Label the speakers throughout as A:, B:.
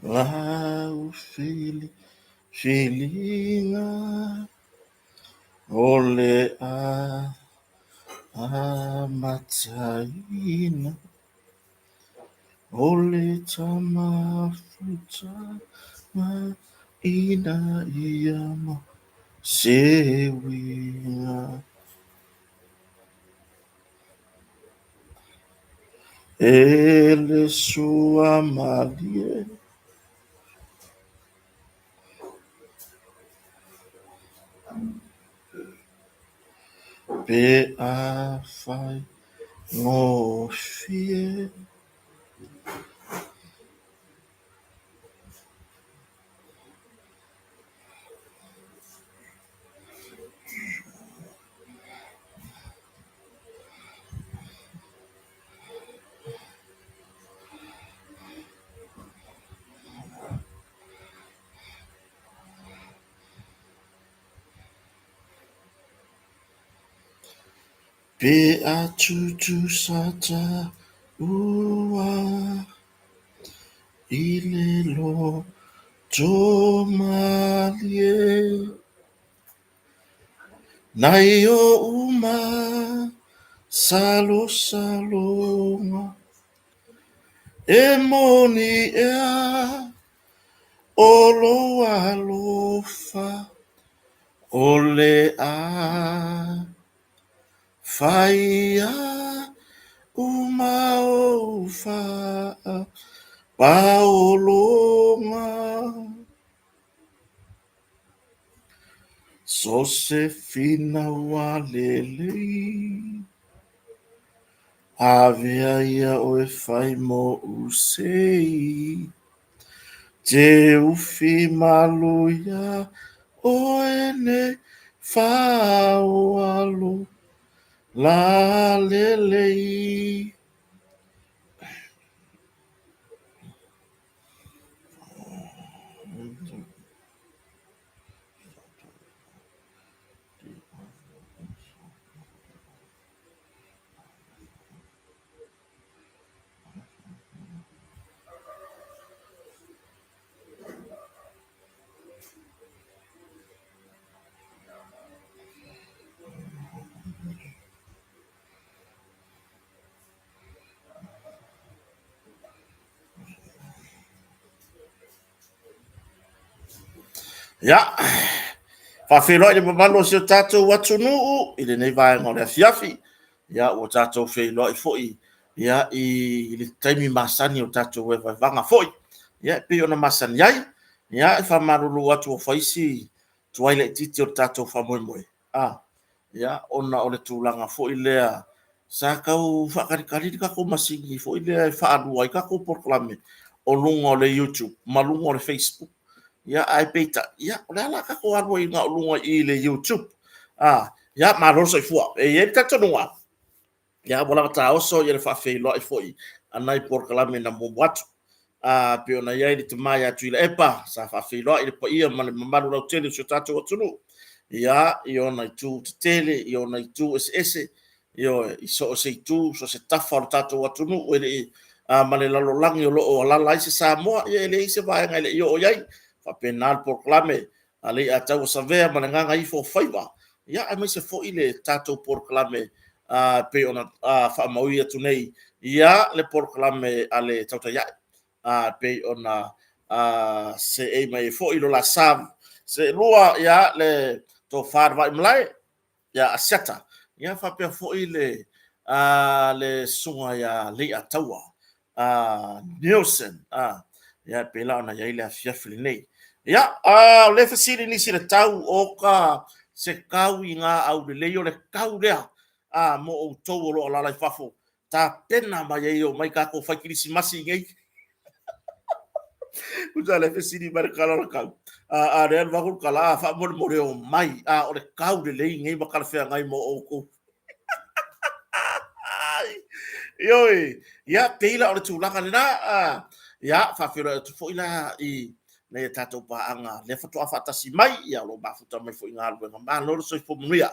A: Lau feelinga ole a mataina ole tama futa ma ina iama sewinga ele sua malie pe a fai ngofie pe a tutu sata ua ilelo tomalie nai o uma salo salonga e moni ea olo alofa ole a faia uma o fa paolonga so se fina walele avea ia o e fai mo usei te ufi maluia o ene fao alo la lelei. Ya, whawhero i le mamalo si o tātou watu nuu, i le nei vai ngore fiafi, ya o tātou whelo i foi, ya i le taimi masani o tātou e vai vanga foi, ya pe ona masani ai, ya i whamarulu watu o whaisi, tuai le titi o tātou whamoe moe, ya ona o le tūlanga foi lea, sa kau whakarikari ka ko masingi foi lea i whaarua i ka ko porklame, o lunga o le YouTube, malunga o le Facebook, ya ai peita ya ole ala ka ko aro i nga lunga i le YouTube ya ma ro so fu e ye ta to noa ya bola ta oso ye fa fe lo i foi anai por kala me na mo wat pe ona ye di tuma ya tu ile epa sa fa fe lo i po ia ma le mamalu lo tele so ta to tunu ya i ona tu tele i ona tu ese yo i so se tu so se ta for ta to tunu o le ma le lo langi o lo o la la se sa mo ye le se va nga le yo yai fa penal proclame ale a tau sa vea mananga i fo faiva ya ai mai se fo ile tato proclame pe ona fa maui atu nei ya le proclame ale tauta ya pe ona se e mai fo ilo la sam se lua ya le to far vai mlai ya aseta ya fa pe fo ile le sunga ya le atawa Nielsen ya pe la ona ya ile afia nei ya le fasili ni sira tau o ka se kau i ngā au le leo le kau lea mo o tau lo la lai fafo ta pena mai e o mai ka ko fakirisi masi ngai uta le fasili mar kala la kau re al vakul kala fa mo mo o mai o le kau le lei ngai makala fea ngai mo o ko yo ya peila o le tulaga le na ya fa fira tu fo ila i le tatou paanga le fatu afatasi mai ia lo mafuta mai fo inga lo ma lo so fo muia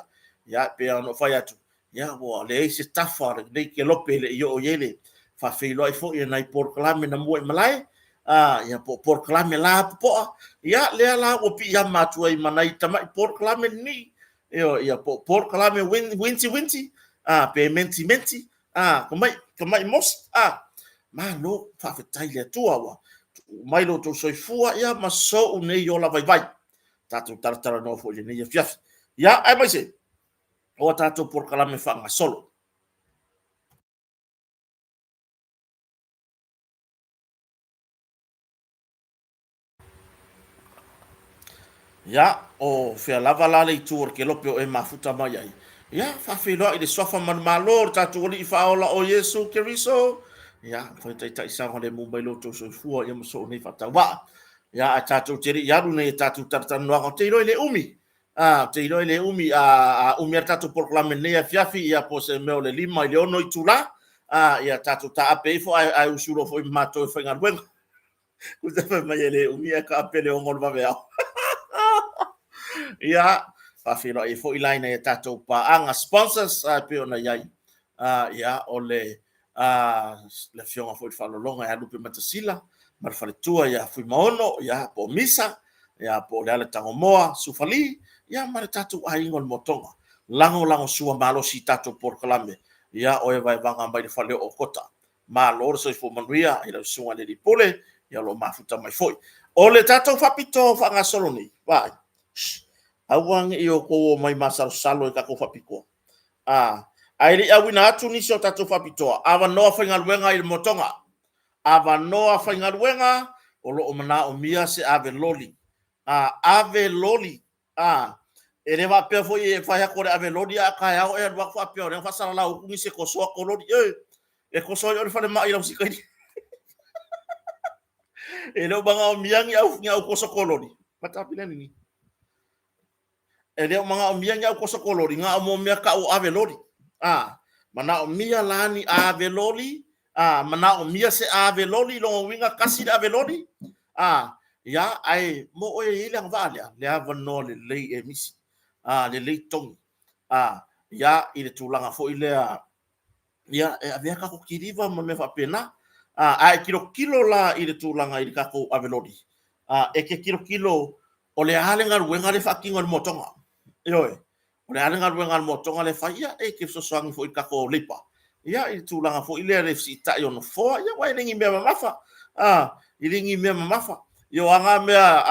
A: ya pe ono fa ya tu ya wo le se tafa le ke lope le yo yele fa fe lo fo ia nai por klame na mo malai ia por klame la po ia le la o pi ia matua I manai tama por klame ni ia por klame winti pe menti kamai mos malo fa fetai le tua wa mai lo to soifua ia maso nei o la vai tatu tartara no fo le nei fiaf ia ai mai se o tatu por klame fa solo. Ya, o fea lava la le tour ke lope o e mafuta mai ai. Ya, fa filo I le sofa man malor tatu li fa ola o Yesu Keriso. Ya, fa tai sa le mumbai lo to so fu ya so ni fa ta wa. Ya, a tatu tiri ya ne tatu tartan no te ro le umi. Te ro le umi a umi tatu proclame ne fiafi ya po se me o le lima le ono I tula. Ya tatu ta ape fo ai usuro fo mato fo ngar wen. Ku te fa mai le umi ka apele o ngol va vea. Ia whawhiro I fo ilaina e tātou paanga sponsors pe ona iai ia o le fionga fo I whalolonga e alupe matasila ma le whaletua ia fui maono ia po misa ia po le ale tangomoa sufali ia ma le tātou aingo le motonga lango sua malo si tātou porkalame ia o e vai vanga mai le whaleo o kota ma lor so I fo manuia I la sunga le dipole ia lo mafuta mai foi o le tātou whapito whanga soloni vai awang iyo ko mai masal salo ka ko fapiko ai ri awina atu ni so tatu fapito ava no fa wenga I motonga ava no fa wenga o lo mana o mia se ave loli ave loli e le va pe fo e fa ya ko ave loli a ka ya o e va fa pe o fa sala la o ni se ko so ko loli e ko so yo fa le mai lo si kai e lo banga o mia ngi au ko so ko loli pata pila ni e leo mga o mia ngau kosa kolori nga mo mea ka o ave lori mana o mia lani ave lori mana o mia se ave lori lo winga kasi ave lori ya ai mo o e ile vale le ava no le lei e misi le lei tong ya ile tulanga fo ile ya e ave ka ko kiriva mo me fa pena ai kilo la ile tulanga ile ka ko ave lori e ke kilo o le halenga wenga le fakingo le motonga Ioi. O le arenga ruenga motonga le faia e ke so soangi fo I kako lipa. Ia I tūlanga fo I le refsi ta I ono foa. Ia wai ringi mea mamafa. I ringi mea mamafa. Io anga mea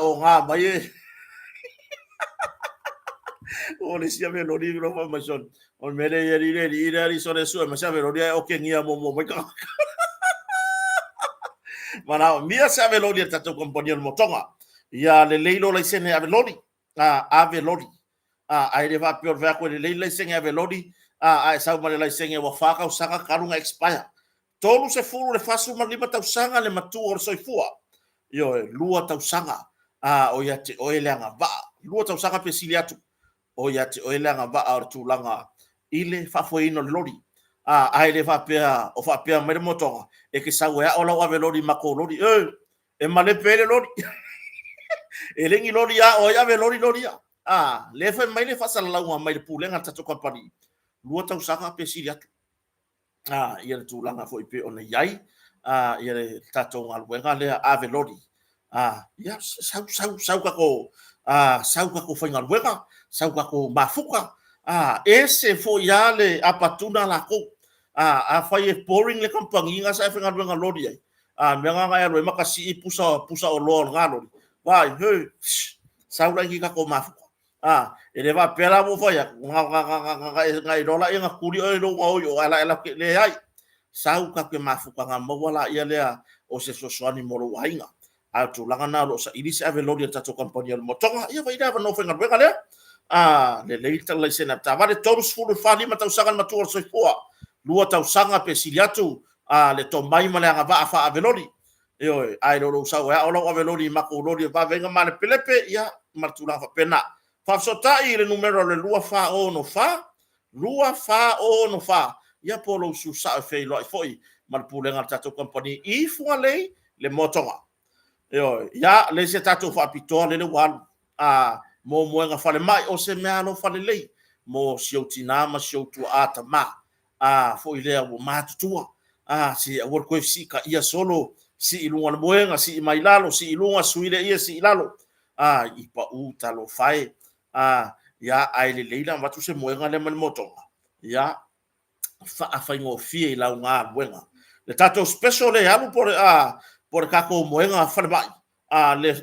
A: o ngā mai e. O le sia me lo libro fa mason. O mele ia ri so le sua. Ma sia me lo ria o ke ngia mo mai ka. Mana mia sia me lo ria tato kompania motonga. Ia le leilo le sene ave lori. Ave lori ai le va pior va ko le le senge ave lori ai sa ma le senge wa fa ka usanga karunga expire tolu se fulu le fasu ma lima tau sanga le matu or soifua yo lua tau sanga o ya te o ele anga va lua tau sanga pe siliatu o ya te o ele anga va ar tu langa ile fa fo ino lori ai le va pe o fa pe me motonga e ke sa wa o la ave lori ma ko lori e ma le pele lori e lengi lori o ia ve lori ya le fa mai le fa sala la mai le pulenga tatu company lua tau sanga pe sili atu ia le tulanga fo ipe ona iai ia le tatu ngal wenga le ave lori ia sau ka ko fa ngal wenga sau ka ko mafuka ese fo ia le apatuna la ko fa e boring le company nga sa fa ngal wenga lori ai me nga nga lo makasi pusa o lo ngalori vai he saula ki ka ko mafu e le va pela mo fa ya nga dola nga kuri o lo o ala le ai sau ka ke mafu ka nga mo wala ia le o se so so ni mo lo wainga a tu langa na lo sa ilisi ave lo dia tato company mo tonga ia vai dava no fenga wenga le le tala sena ta va de todos fu fa ni mata usanga matu so fo lua tau sanga pe siliatu le to mai ma le nga va fa ave lo Io ai lo sa wa o lo avelori ma ko lo va venga male pelepe ia martula fa pena fa sota i le numero le lua fa o no fa ia polo su sa fe lo foi mal pule ngal tato company I fu le motonga io ia le se tato fa pitole le wal mo nga fa le mai o se me ano fa le mo siutina ma siutu ata ma foi le o matutua si awor koe si ka ia solo si ilunga le moenga si mai lalo si ilunga suile ia si lalo i pa u talo fai ia ai le leila matu se moenga le mal motonga ia fa afai ngo fie la nga buenga le tato special le alu por kako moenga fa mai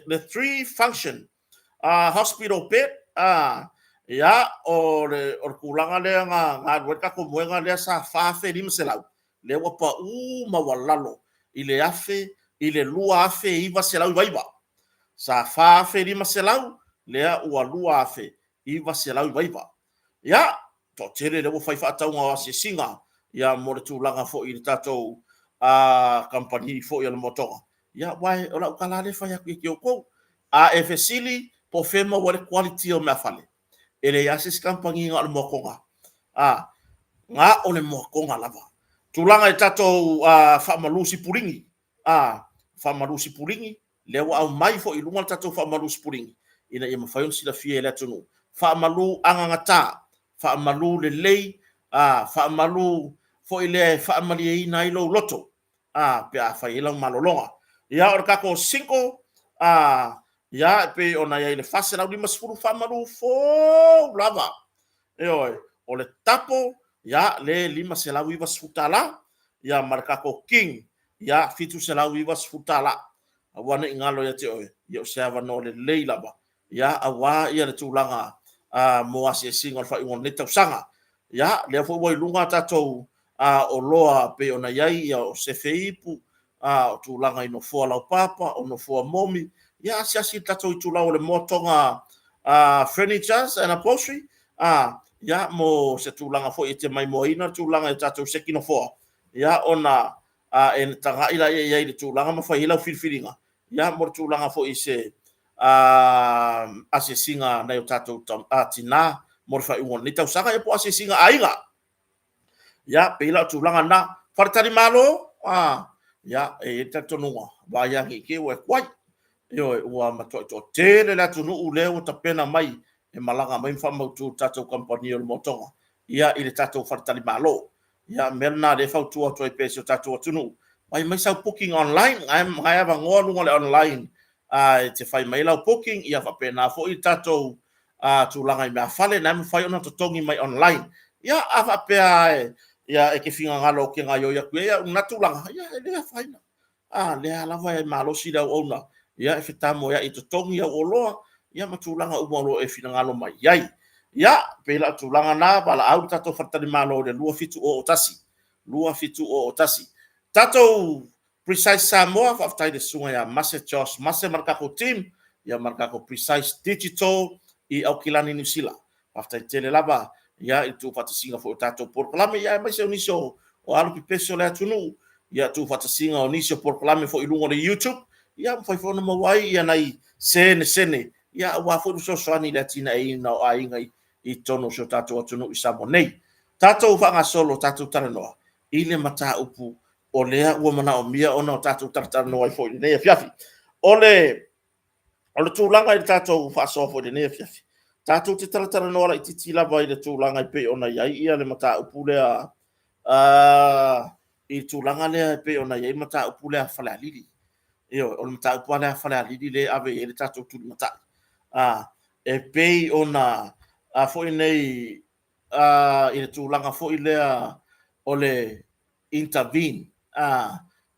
A: le three function hospital bed ya o kulanga le nga weka ko moenga le sa fa fe lim selau le wa pa u ma walalo ile afe ile lua afe iva selau vaiva sa fa fe lim selau le u lua afe iva selau vaiva ya to tere le wo fai fa tau nga se singa ya mo le tulanga fo i tato company fo i le motonga ya wai ola kala le fa ya ki ko FSili po fema wale quality o mafale ele asis kampangi nga mokonga nga one mokonga lava tulanga i tato fa malusi puringi fa malusi puringi lewa au mai fo ilunga tato fa malusi puringi ina ia mafayon sila fie le tunu fa malu angangata fa malu le lei fa malu fo ile fa mali ina ilo loto pe a fa ila malolonga ya orka ko 5 ya pe ona ya ile fase la lima sfuru fa malu fo lava o le tapo ya le lima se la wiva sfutala ya marka ko king ya fitu se la wiva sfutala awana ingalo ya te oe ya se ava no le leila ba ya awa ya le tulanga mo ase singa fa ingon neta usanga ya le fo boy lunga tato o loa pe ona yai ya o se feipu o tulanga ino fo la papa o no fo momi ya si tato i tulanga le motonga furnitures and upholstery ya mo se tulanga fo ite mai mo ina tulanga e tato se kino fo ya ona en tanga ila ya i tulanga ma fa ila filfilinga ya mo tulanga fo ise ase singa na yo tato tina mo fa ingon ni tau sanga e po ase singa ainga ya pela tulanga na fartari malo ya e tato nunga ba ya ke we kwai yo wa ma to tele la tunu ule o tapena mai e malanga mai fa mo tu tato company o motonga ya ile tato fartari malo ya merna de fa tu to e peso tato tunu mai sa booking online I have a ngonu online te fai mai lau booking ia fa pena fo i tato tu langa me fale na me fai ona to tongi mai online ia ava pe ia e ke finga ngalo ke ngayo ya ku ia una tu langa ia le fai na le ala vai malo si da ona ia e fitamo ia i to tongi ia oloa ia ma tu langa u malo e finga ngalo mai ia ia pe la tu langa na bala au tato fatani malo de lua fitu o tasi tato precise Samoa fa ftai de sunga ya Massachusetts mase marka ko team ya marka ko precise digital i au kilani New Zealand fa ftai tele lava ya itu fa singa fo tato por klame ya mai se uniso o alu pipeso le tunu ya tu fa singa uniso por klame fo ilungo de YouTube ya fa fo no mawai ya nai sene ya wa fo so so ani latina e no ai ngai i tono so tato tunu i Samonei tato fa nga solo tato taranoa ile mata upu o lea ua mana o mia ona o tatou taratara no ai fo i nei fiafi o le tūlanga i le tatou whaasoa fo i nei fiafi tatou te taratara no ala i titi lava i le tūlanga i pe ona iai ia le mata upu lea i tūlanga lea i pe ona iai mata upu lea whale alili o le mata upu lea whale alili le ave i le tatou tūli mata e pei ona fo i nei i le tūlanga fo i lea o le intervene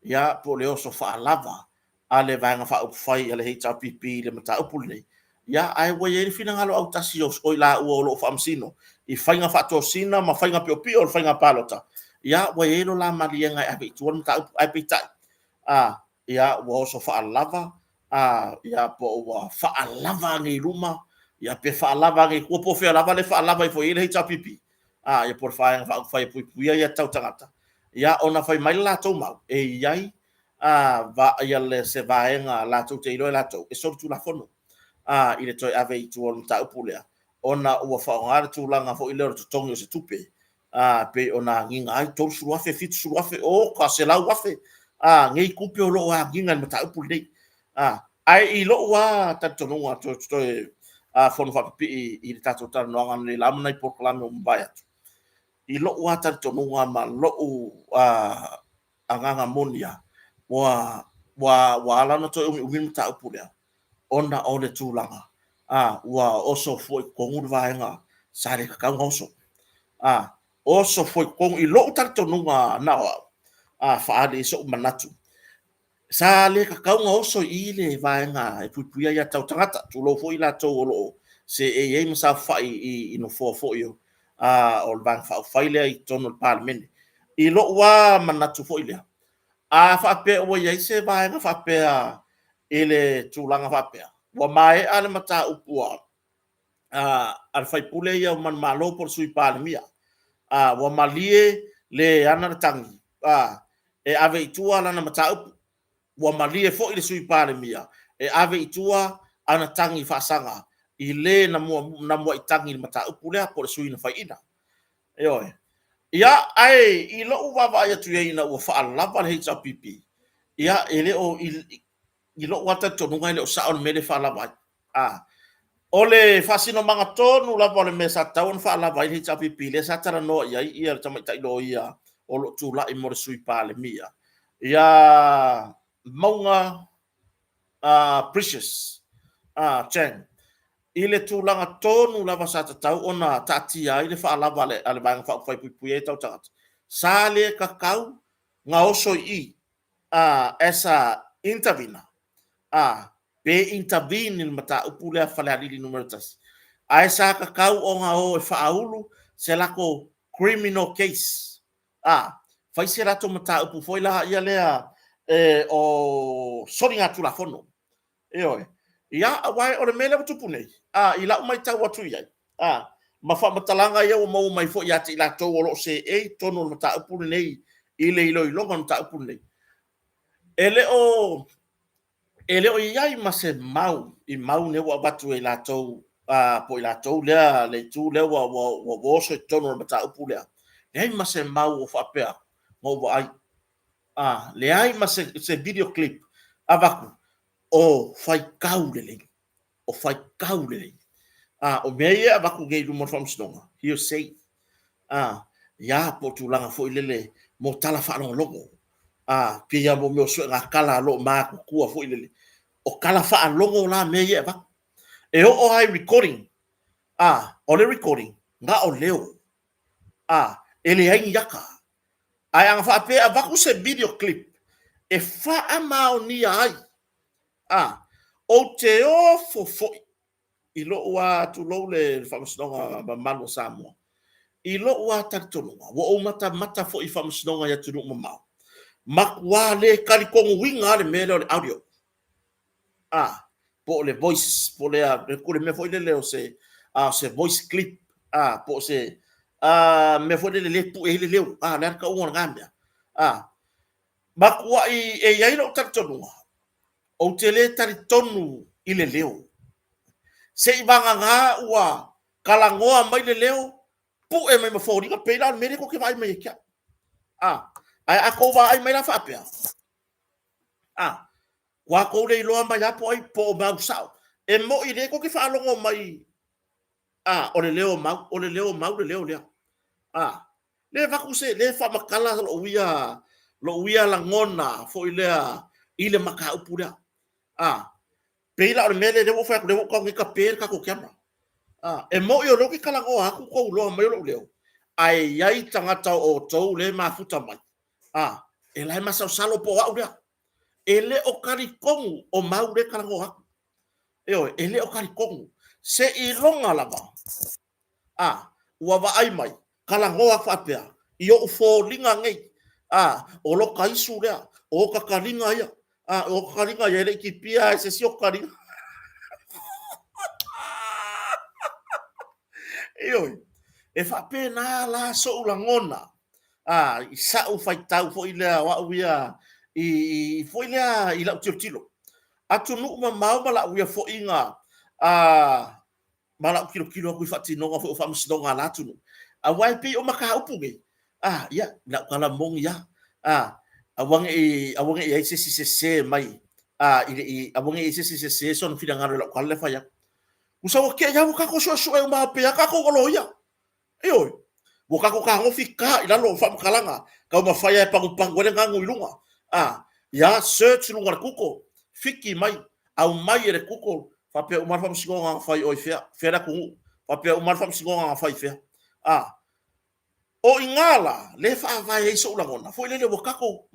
A: ya po le oso fa lava ale vanga fa up fai ale HRPP le mata upul nei ya ai wa ye fina ngalo au tasi o la o lo fa amsino i fainga fa to sina ma fainga pio pio fainga palota ya wa ye lo la malienga ai tu mata ai pita ya wa oso fa lava ya po wa fa lava ngi luma ya pe fa lava ngi ko po fe lava le fa lava i fo ile HRPP ya por fa fa pu ya tau tangata ya ona fai mai la tau mau e iai va ia le se vaenga la tau te ilo la tau e so tu la fono i le toi ave i tu on ta upulea ona ua fa ngar tu langa fo ile to tongi se tupe pe ona nginga ai tau suafe fit suafe o ka se la wafe ngai kupe o lo a nginga ma ta upule ai i lo wa ta tonu wa to fono fa pi i ta to ta no ngan le lamna i proclame o mbaya i lo wa ta tonu wa ma lo anganga monia wa ala no to umi ta upulea ona ole tulanga wa oso foi kongu vaenga sare ka ngoso oso foi kongu i lo tarto nunga na faade so manatu sale ka kaunga oso ile vaenga e pupuia ya tau tangata tu lo foi la to lo se e msa fa i no fo yo o bang fa faile i tono parliament i lo wa manatu foi le fa pe o ye se vaenga fa pe ele tulanga fa pe wa mai ale mata upua al fai pule ia man malo por sui palmia wa malie le ana tangi e ave itua lana mata upu wa malie fo ile sui palmia e ave itua ana tangi fa sanga i le na mo itangi mata upu le por sui na fai ina yo ia ai i lo wa va ya tu ina wa fa lava le HPP ia ele o i lo wata tonu ngai le sa on mele fa lava ole fasino manga tonu la pole mesa taun fa la vai hita pipi le sa tara no ia tama tai lo ia o lo tu la i mo sui pale mia ia maunga precious chen ile tu langa tonu la sa tau ona tatia ile fa la vale ale bang fa fa pipi e tau tat sale kakau nga oso i esa intervina pe intervene in mata upule falali numeratas ai sa ka kau o nga o faulu se la ko criminal case fai se rato mata upu foi la ia lea o soringa tu la fono ia wai o le mele tu pune ila mai tau watu ia ma fa matalanga ia o mau mai fo ia ti la to lo se e tono mata upu nei ile ilo ilo mata upu nei ele o iai ma se mau i mau ne wa batu e la tou po i la tou le tu le wa so tono mata upu le ai ma se mau o fa pea mo wa ai le ai ma se video clip avaku o fai kaulele o meia avaku ge lu mo fam stonga you say ya po tu langa fo ilele mo tala fa no logo pia mo me so ngakala lo ma ku fo ilele o kala fa longo la me ye ba e o ai recording o le recording nga o leo ele ai yaka ai anga fa pe ava ku se video clip e fa ama o ni ai o te o fo i lo wa tu lo le fa msonga ba malo samo i lo wa tartono wo o mata fo i fa msonga ya tu no ma makwa le kali ko winga le me le audio po le voice po le ko le me foi le se se voice clip po se me foi le pu e le leo la ka o ngambia ma kwa e ai no tartonu o te le tari tonu i le leo se i vanga nga ua kalangoa mai le leo pu e mai mafori ka pena me ko ke vai mai kia ai ako va ai mai la fa pea wa ko le lo mai apo ai po ba usao e mo i le ko ke fa longo mai o le leo mau le leo le le va ku se le fa makala lo uia la ngona fo i le maka upura pe la o mele le wo fa le wo ko ka pe ka ko kiama e mo yo lo ki kala go aku ko lo mai lo leo ai ai tangata o tou le mafuta mai e lai masa salo po au dia ele o kari kongu o mau le kalango haku ele o kari kongu se i longa lava ua va ai mai kalango haku apea i o fo linga ngei o lo kaisu lea o kakaringa ia o kakaringa ia ele ki pia e se si o karinga e fa pena la so ulangona i sa u fai tau fo ilea wa uia i foi lea i lau tilo atu nu ma mau ma lau ia fo inga ma lau kilo aku i whatinonga fo wha msinonga la tunu wai pi o maka upungi ia lau kala mong ia awange i aise se mai awange i aise se son fina ngaro lau kala fa ia usawa kia ia kako so e ma pe kako kolo ia wo ka ko ka ngofi ka ila lo fa makalanga ka ma fa ya pangu le ngangu ilunga ya search lunga kuko fiki mai au mai re kuko fa pe umar fa msingonga fa o fera ku fa pe umar fa msingonga fa fe o ingala le fa va e so langona fo le wo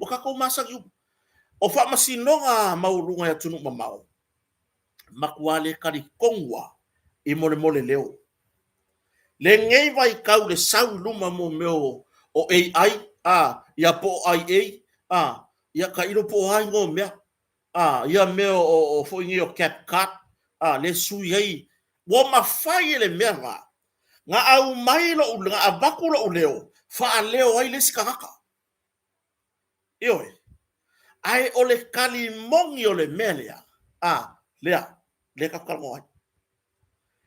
A: kako masa yu o fa masinonga maulunga ya tunu mamao makuale kari kongwa i mole leo le ngei vai kau le sau luma mo meo o AI ya po IA ya ka iro po ai ngo mea ya meo o fo ingi o CapCut le sui ai wo mafai le mea nga au mai lo nga abaku lo leo fa leo ai le sikaka ioi ai ole kali mongi ole melia lea le ka kalmo ai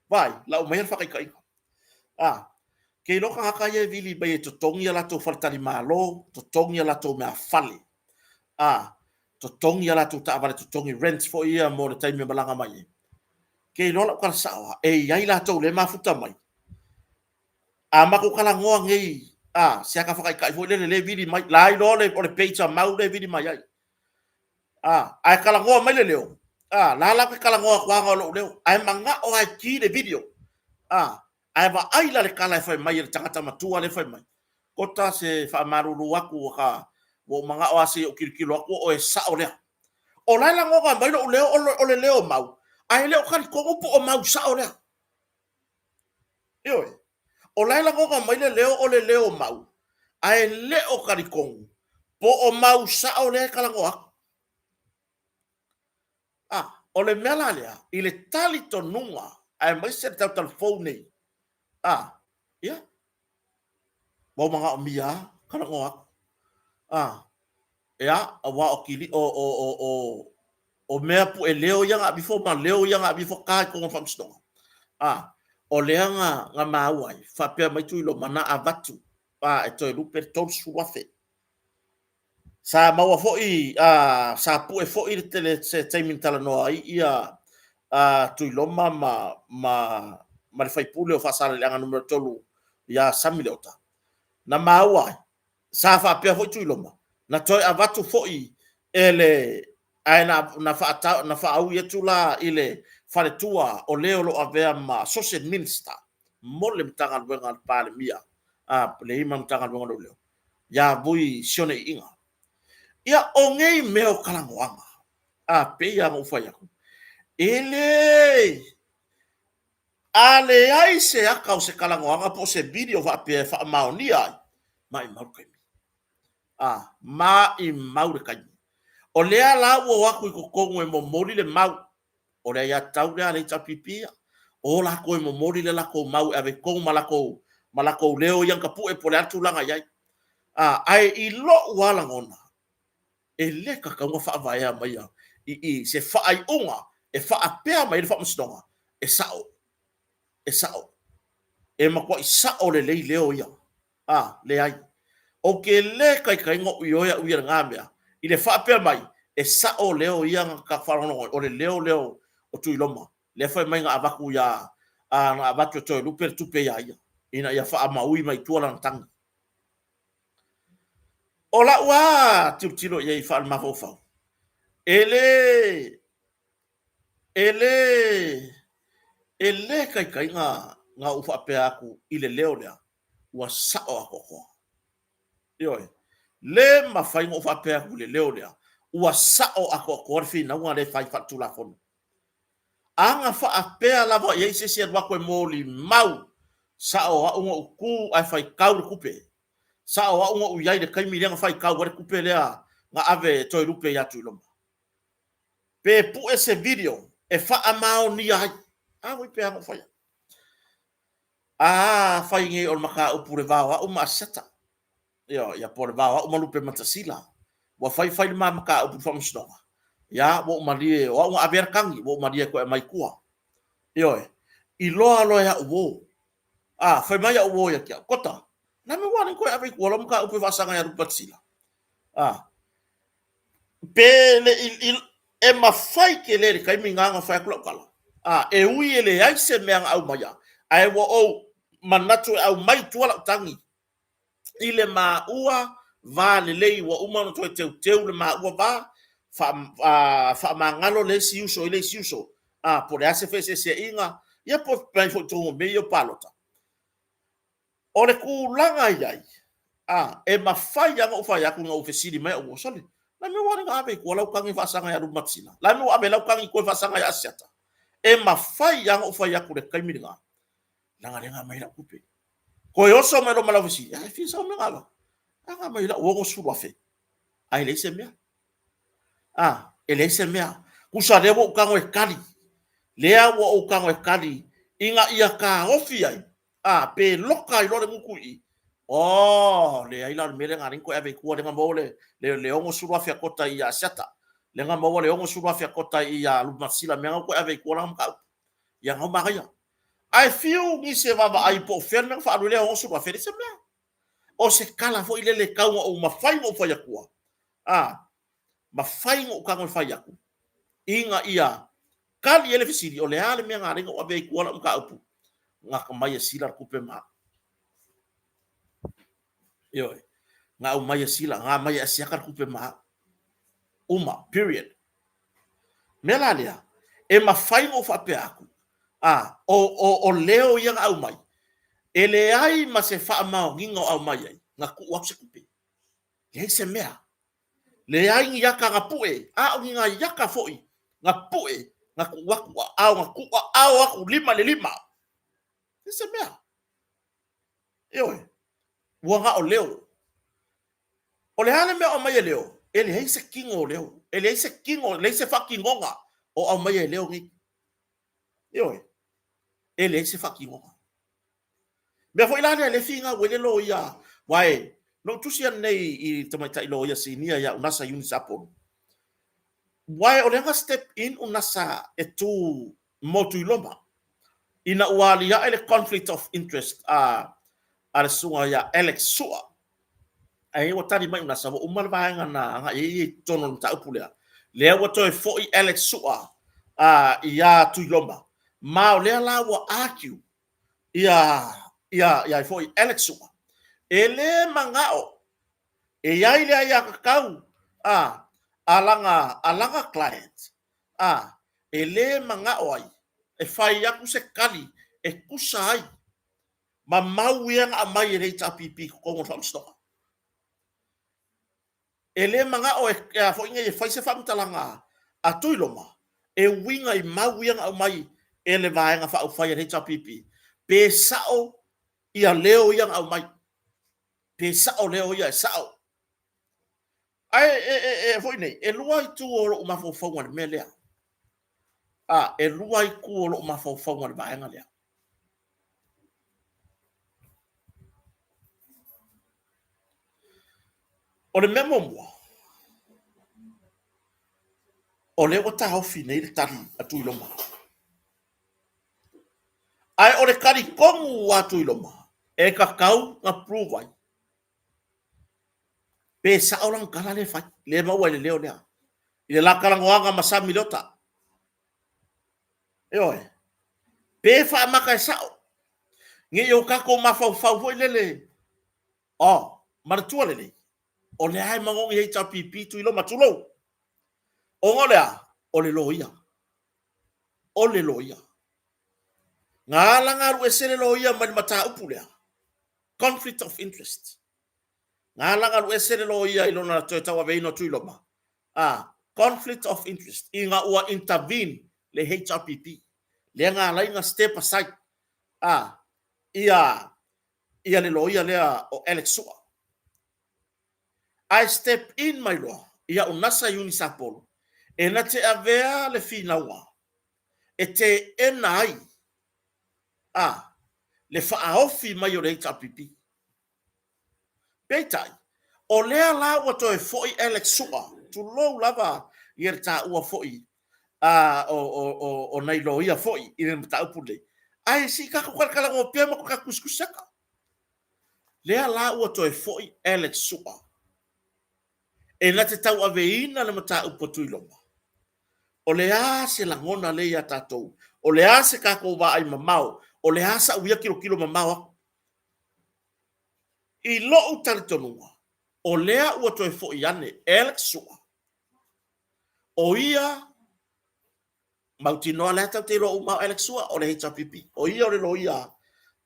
A: vai la o mai fa kai ke lo ka ka ye vili ba ye to tongi la to faltani malo to tongi la to me afali to tongi la to ta ba to tongi rent for year mo le time me balanga mai ke lo la ka sawa e yai la to le mafuta mai ma ko kala ngoa ngei sia ka fa kai fo le vili mai lai lo le o le page mau le vili mai ai ai kala ngoa mai le leo la la ka kala ngoa kwa ngolo leo ai manga o ai ki le video ai va ai la le kala fai mai le tangata matua le fai mai kota se fa maruru aku ka wo manga o ase o kirikilo aku o e sa o le o la la ngoa mai lo leo o le leo mau ai leo kan ko o mau sa o le yo o la la ngoa mai le leo o le leo mau ai leo karikong po o mau sa o le kala ngoa o le mela lea i le tali tonunga ai mai se tau telefone ia mo manga o mia kala ngoa ia awa o kili o mea pu e leo yanga before ma leo yanga before kai ko fam stonga o leanga nga mawai fa pe mai tu lo mana avatu e to lupe tol suafe sa maua foi sa pu e foi tele se timing tala no ai ia tu lo ma le fai pule o fa sala leanga numero tolu ia samilota na mawai sa fa pe foi tu lo na toi avatu foi ele aina na fa au yetula ile fale tua o leo lo avea ma social minister mole mtanga wenga pale mia le ima mtanga wenga lo leo ya bui sione inga ia ongei meo kalangoanga pe ya mo fa ya ele ale ai se aka o se kalangoanga po se video va pe fa maonia mai mau kai ma i mau kai o lea la wo waku ko kongo e mo mori le mau o le ya tau le ta pipia o la ko e mo mori le la ko mau ave ko malako leo yang ka pu e pole atu langa yai ai i lo wala ngona e le ka ka fa va ya mai i se fa ai unga e fa a pe mai le fa mstonga e sao e ma ko i sao le leo ya le ai o ke le kai ngo yo ya uia ngamia i le fa pe mai e sa o leo ia ka wharono o le leo o tui loma le whai mai ngā abaku ia ngā abaku toi lupe tupe ia ia ina ia wha maui mai tuala na tanga o la ua tilo ia i wha al mafofau ele kai ngā uwha pe aku i le leo lea ua sa o ako koa ioi le mawhai ngā uwha pe aku le leo lea ua sao ako korfi na ua le fai fatu la fonu anga fa apea lava ye se se wa ko moli mau sao a unga ku ai fai kau kupe sao a unga u yai de kai mi lenga fai kau wa kupe le nga ave toi rupe ya tu lomba pe pu ese video e fa amao ni ai wi pe anga fai fai nge ol maka u pure va o ma seta ya por va o malupe matasila wa fai maka u fam sno ya wo malie o aver kangi wo malie ko mai kua i lo ya wo fai mai ya wo ya kia kota na me wani ko ave ko lo maka u fa sanga ya rupatsila pele il e ma fai ke le kai mi nga fai ko kala e ui ele ai se me au mai ai wo o manatu au mai tuala tangi ile maua va le lei wa uma no toe teu le maua va fa mangalo le siuso ile siuso por ase fese se inga ia po pai fo tu me yo palota o le kulanga iai e mafai anga ufa ya kunga ofesili mai o sole la me wani ngabe ko la kangi fa sanga ya rumatsina la me wa be la kangi ko fa sanga ya asiata e mafai anga ufa ya kule kaiminga langa lenga mai la kupe ko yo so me lo mala ofesi ai fi so me ngala anga mai la wo su wa fe ai le se me ele se mea kusa rewo ukango e kali lea wa ukango e kali inga ia ka ofi ai pe loka i lore muku i le ai la mele ngari ko ave ku le ngambole le ongo surwa fia kota i sata le ngambole ongo surwa fia kota i lumasila me ko ave ku la mka ya ngoma ya I feel ni se va ai po fer me fa le ongo surwa fe se me o se kala fo ile le kaunga o mafai mo fa ya ku mafai ngo ukango fa ya ku inga ia kali ele fisiri o le ale me ngari ngo ave ku la mka upu nga mai sila kupe ma yo nga mai sila nga mai asiakar kupe ma uma period melalia e mafai ngo fa pe aku o leo yang au mai ele ai ma se fa ma ngingo au mai ai nga ku wa se kupe le se mea le ai ya ka ngapue nginga ya ka foi ngapue nga ku wa au aku lima le lima se mea wanga o leo o le hana me o mai leo ele hei se kingo leo ele hei se kingo le se fucking ngonga o mai leo ni ele hei se fucking ngonga me foi la le finga wele lo ya wai no tusia nei I tamaita ilo ya sinia ya unasa unisapon wai o le nga step in unasa tu motu iloma ina wali ya ele conflict of interest ala sunga ya Alex Sua ai o tari mai una sawo umar vaanga na nga tono ta upulea le wa to foi Alex Sua ia tu lomba ma le la wa argue ia foi Alex Sua ele mangao ia ile ia kau alanga client ele mangao ai e fai ya ku se kali e kusai ma mau yang amai re ta pipi ko ngom sto ele manga o fo inga e fai se fa mtalanga a tuiloma e winga I mau yang amai ele vai nga fa fai re ta pipi pe sao ia leo yang amai pe sao leo ia sao ai fo nei e luai tu o ma fo fo ngwan melea e luai ku o ma fo fo ngwan vai nga lea o le memo mo o le o ta ofi nei le tari atu iloma ai o le kari kongu atu iloma e kakau nga prove pe sa orang kala le fai le mau le leo lea ile la kala ngoanga masami lota pe fa maka sao nge yo kako mafau fau foi lele martua lele o le ai mango ye ta pipi tu iloma tulo o ngolea o le loia ngala ngaru esele loia man mata upulea conflict of interest ngala ngaru esele loia ilona to tawa veino tu iloma conflict of interest inga ua intervene le HRPP le ngala inga step aside ia le loia lea o Alex Sua I step in my law ia unasa unisapol e na te avea le finaua e te enai le faaofi mai o le HRPP peitai o lea la ua toe foi Alex Sua tu lou lava ia ta ua foi o nei loia foi i le mata upule ai si ka ko kala ngo pe mo ka kuskusaka lea la ua toe foi Alex Sua e na te tau aveina le mata upotu iloma o le a se langona le ia tatou o le a se kako wa ai mamao o le a sa uia kilo mamao I lo utalitonunga. O lea ua toe fo iane, Alex Sua. O ia, mautinoa lea tau te lo umau Alex Sua, o le HRPP. O ia o le lo ia,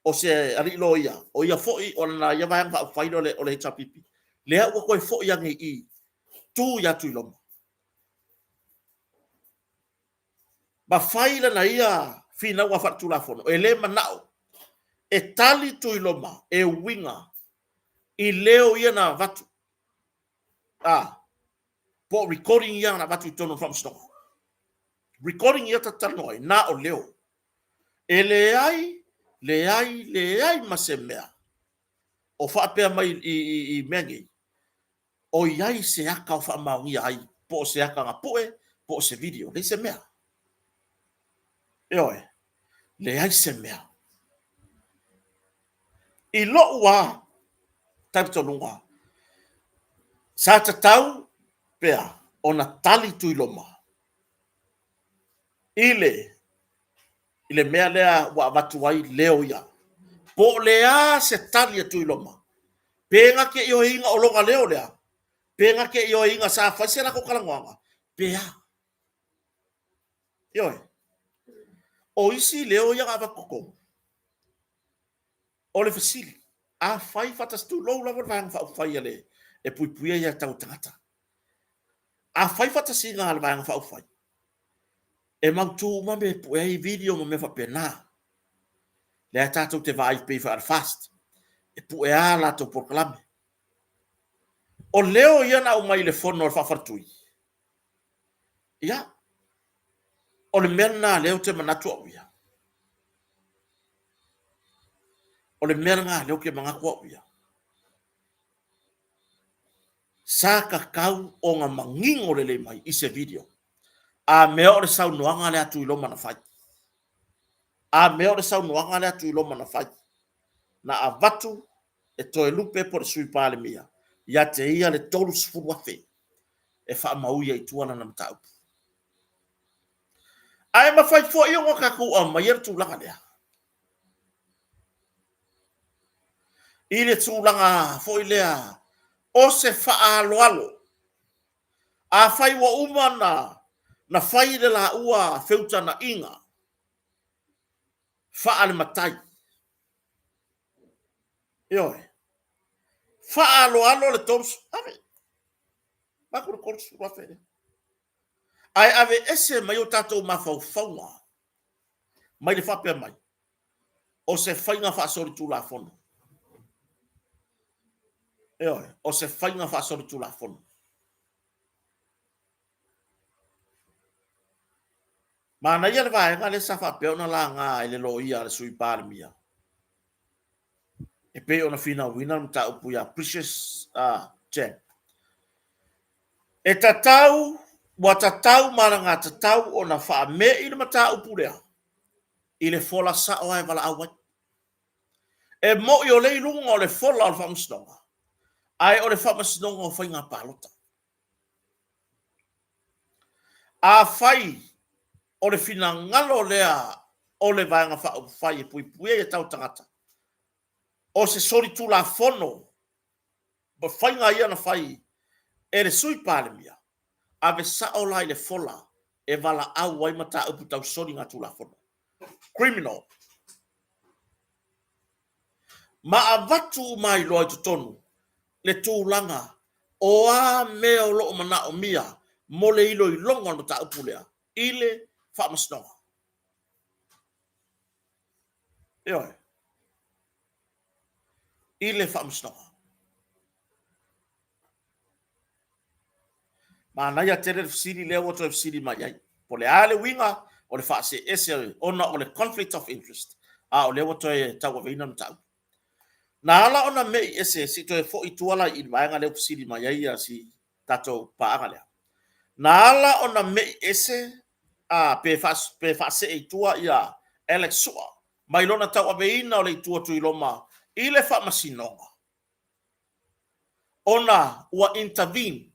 A: o se ari lo ia. O ia fo i, o na ia vayang fa ufaino o le HRPP. Lea ua koe fo iane i, tu ya tu iloma. Ma faila na ia, fina ua fatu la fono. E le manao, e tali tu iloma, e winga, i leo ia na vatu. Po recording ia na vatu tono from stock. Recording ia ta tanoi na o leo. E le ai masemea. O fa pe mai i mengi. O iai se aka o fa maungi ai. Po se aka nga poe, po se video. Le se mea. Eoe. Le ai se mea. I lo ua. Tapito lunga. Sa ta tau pea. O na tali tu iloma. Ile mea lea wa watu wai leo ia. Po lea se tali tu iloma. Penga ke yo inga o longa leo lea. Penga ke yo inga sa fasela ko kalangwanga. Pea. Yoe. O isi leo ia ava koko. O le fasili. A fai fatas tu lo la vang fa fai ale. E pui pui ia tau tangata. A fai fatas inga al vang fa fai. E mau tu ma me pui video ma me fa pena. Le tatu te vai pe fa fast. E pui ala to proclame. O leo ia na o mai le fono o fa fartui. Ia. O le mena leo te manatu au ia. O le mena leo ke manga kwa ia. Saka kau o nga mangingo le mai i se video. A mea o le sau nuanga le atu iloma na fai. A mea o le sau nuanga le atu iloma na fai. Na a vatu e toe lupe por sui pale mia. Ia te ia le tolu sifuru afe. E wha mauia i tuana na mtau. Ai ma fai fo iyo ngaka ku a maier tu langa lea. Ile tu langa fo ilea. O se wha alo alo. A fai wa umana. Na fai le la ua feuta na inga. Wha ale matai. Ioe. Wha alo alo le tolu. Ame. Makuru kolu sifuru afe. Ai ave ese mai o tatou mafau faunga. Mai le whapea mai. O se whainga whaasori tū la fono. Eoi, o se whainga whaasori tū la fono. Mana ia le vaenga le sa whapea ona la ngā ele lo ia le sui pāre mia. E pe ona whina wina mta upu ia Precious Jen. E tatau, wa tatau mara ngā tatau ona wha me i le mata upu rea. I le fola sa o ai wala awai. E mo i o le ilunga o le fola o le whamasnonga. Ai o le whamasnonga o whainga pālota. A whai o le whina ngalo lea o le vaenga whai e pui pui e tau tangata. O se sori tu la fono. Ba whainga ia na whai e le sui pāle mia. Ave sa o lai le fola e wala au wai mata upu tau sori ngā tu la fono. Criminal. Ma a watu mai loa i tutonu, le tūlanga, o a mea o loo mana o mia, mo le ilo i longa no ta upulea, ile whamasnonga. Eoi. Ile whamasnonga. Ma nai a tere fsiri leo o toi fsiri mai ai. Po le ale winga, o le whaase ese ona o le conflict of interest. A o leo toi tau veina no tau. Na ala ona mei ese si toe fo i tuala i vaenga leo fsiri mai ai a si tato paanga lea. Na ala ona mei ese pe fase e tua ia Alex Sua. Mai lona tau aveina o le tua tu iloma i le wha masinonga. Ona ua intervene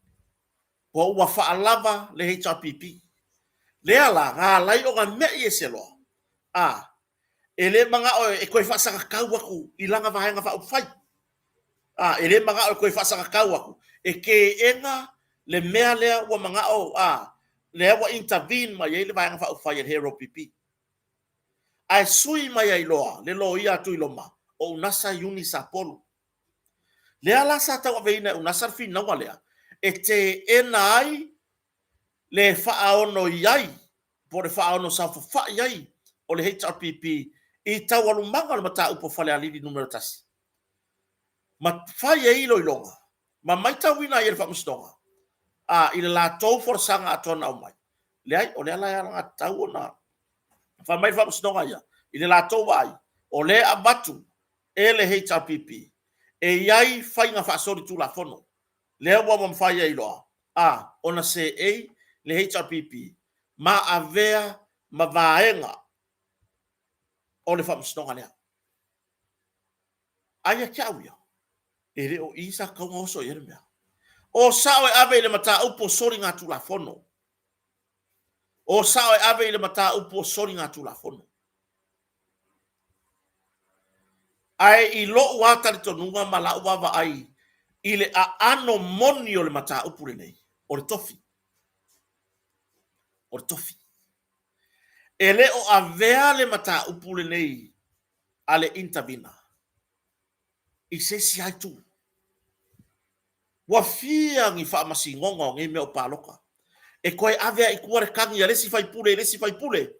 A: o ua wha alava le HRPP. Le ala ngā lai o ngā mei ese loa. E le manga o e koe wha saka kau aku i langa vahenga wha upwhai. ele manga o koe whasaka kau aku. E ke enga le mea lea wa manga o le wa intervene mai ele vai nga whai hero pipi. Ai sui mai ai loa, le lo ia tu iloma, o unasa yuni sa polu. Lea la sa tau aveina unasa fi na walea. E te ena ai le whaaono iai, po le whaaono sa wha iai, o le HRPP, i tau alumanga le mata upo whale alili numero tasi. Ma whai e ilo ilonga, ma mai tau wina i le whamustonga, i le la tau forsanga atona au mai. Le ai, o le ala nga tau o na, wha mai whamustonga ia, i le la tau ai, o le abatu, e le HRPP, e iai whai nga whaasori tu la fono, le ua mam whai e iloa, ona se e, le HRPP, ma avea, ma vaenga, o le whamustonga lea. Aia kia uia, e re o isa kaunga oso i mea. O sao e ave le mata upo sori ngā tu la fono. O sao e ave le mata upo sori ngā tu la fono. Ai i lo wata le tonunga ma la uava ai, i le a ano moni o le mata upo le nei, o le tofi. O le tofi. E le o avea le mata upo le nei, a le intervina. I se si ai tu. Wa fia ngi wha masi ngongo ngi meo paloka. E koe avea i kuare kangi a lesi fai pule.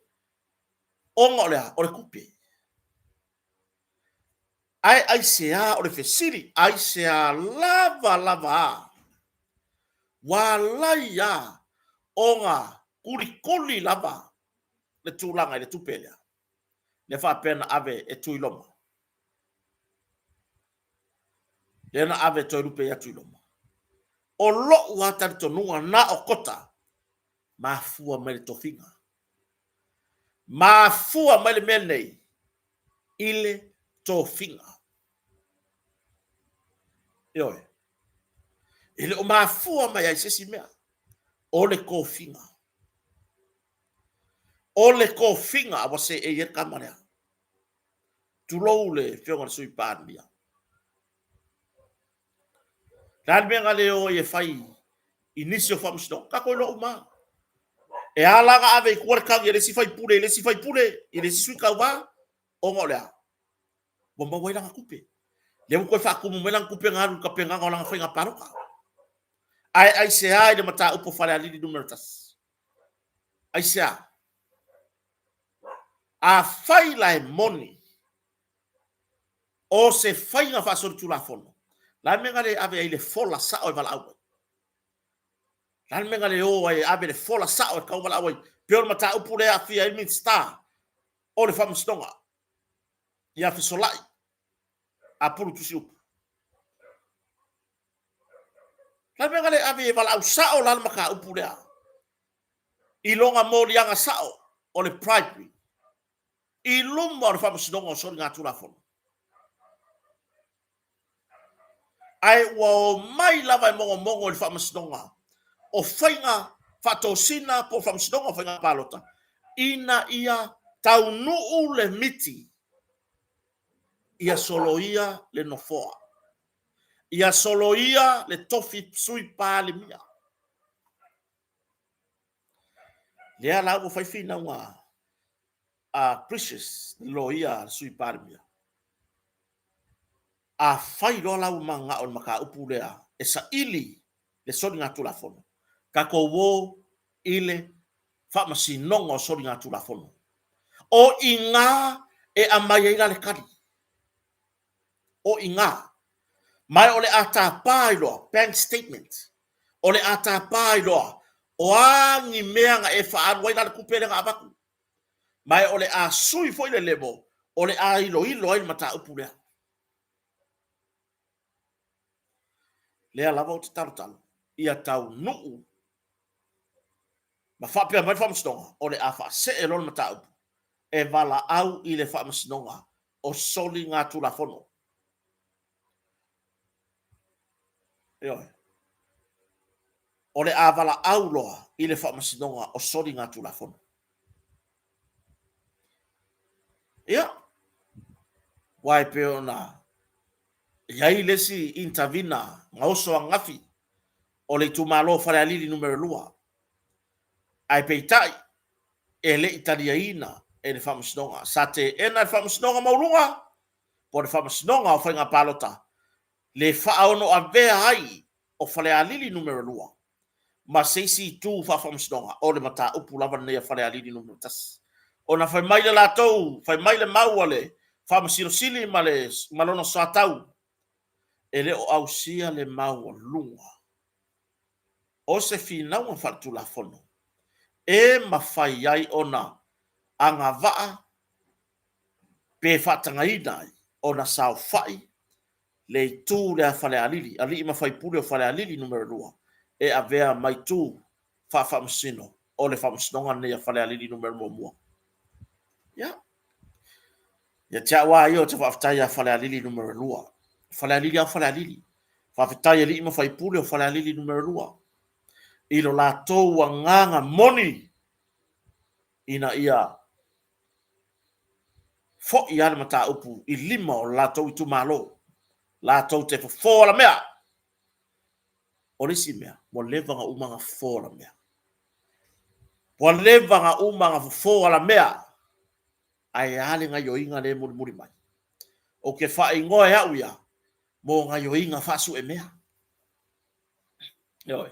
A: Onga lea, o le kupe. Ai sea o le fesiri, ai sea lava. Wa lai a, onga kuli lava, le tūlanga i le tupelea. Le wha pena ave e tuiloma. Le na ave toi rupe ya tuiloma. O lo wata le tonunga na o kota, mafua mai le tofinga. Mafua mai le menei, ile tofinga. Ioi. Ile o mafua mai ai sesi mea. O le kofinga. O le kofinga awa se e yer kamarea. Tulou le fionga sui pānia. Lan menga le o e fai inisio famsno. Kako lo uma. E alanga ave kuar kang ele si fai pule, ele si sui kauwa. O ngolea. Bomba wai langa kupe. Le mo ko fa ku mo melang kupe ngaru ka penga ngolanga fai ngaparoka. Ai se ai de mata upo fale ali numero tas. Ai se a fai lai moni. O se fai nga fa so tu la fono. La menga le ave ile fola sa o vala au. La menga le o ai ave le fola sa o ka vala au. Pior mata upo le a fia min star. O le fam stonga. Ia fi solai. A puru tu si upo. La menga le ave vala au sa o la maka upo le. Ilonga mo lianga sa o le pride. I lumba o le fam stonga o so nga tu la fono. Ai wa mai lava mongo le famastonga o fainga fatosina po famastonga fainga palota ina ia tau nuu le miti ia soloia le nofoa ia soloia le tofi sui pale mia le ala o fai fina wa a precious loia sui pale mia a fai lo la manga o maka upulea e sa ili le soni ngatu la fono ka ko wo ile fa masi nongo soni ngatu la fono o inga e amaya ila le kari o inga mai ole ata pailo bank statement ole ata pailo o angi meanga e fa an waina ku pele nga abaku mai ole a sui foi le lebo ole a ilo ai mata upulea lea lava o te tarutalo, ia tau nuu. Ma whapea mai whamastonga, o le a wha se e lona matau, e wala au i le whamastonga, o soli ngā tula whono. Ioi. O le a wala au loa i le whamastonga, o soli ngā tula whono. Ia. Wai peo nā. Iai lesi intervina ngauso ngafi o le tumalo fale alili numero lua. Ai peitai e le italiaina e le whamasnonga. Sa te ena le whamasnonga maurunga, po le whamasnonga o whainga palota. Le whaono a vea hai o fale alili numero lua. Ma seisi tu whamasnonga o le mata upu lava nea fale alili numero tas. O na whai maile la tau, whai maile mauale, whamasirosili ma le malono satau. E le o ausia le maua lunga. O se finaunga whatu la fono. E mawhai ai ona anga waa pe whatanga inai ona sao whai le tū lea whale alili. Ali ima whai pule o whale alili numero 2. E a vea mai tū whamasino o le whamasnonga nea whale alili numero mua. Ya. Ya tia wā io te whaftai a whale alili numero 2. Whale alili a whale alili. Whaftai ali ima whai pule o whale alili numero 2. Ilo la tōu a nganga moni ina ia fo i ana mata upu i lima o la tau i tu malo. La tau te fo la mea. O lisi mea, mo levanga umanga fo la mea. Mo levanga umanga fo la mea. Ai ale nga yo inga le muri mai. O ke fa ingoe au ia, mo nga yo inga fa su e mea. Yoi.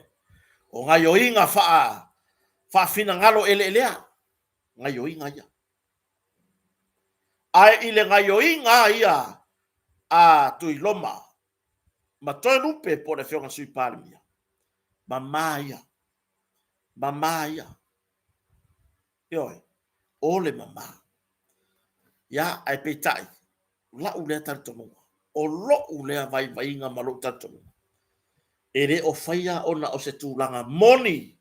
A: O nga yo inga fa fina ngalo ele elea. Nga yo inga ia. Ai ile nga yo inga ia a tui loma. Ma toi lupe po le fionga sui palmia. Mamaya. Mamaya. Yoi. Ole mama. Ya ai petai. La ule tantomo. O lo ule vai inga malo tantomo. Ere o faya ona o se tūlanga moni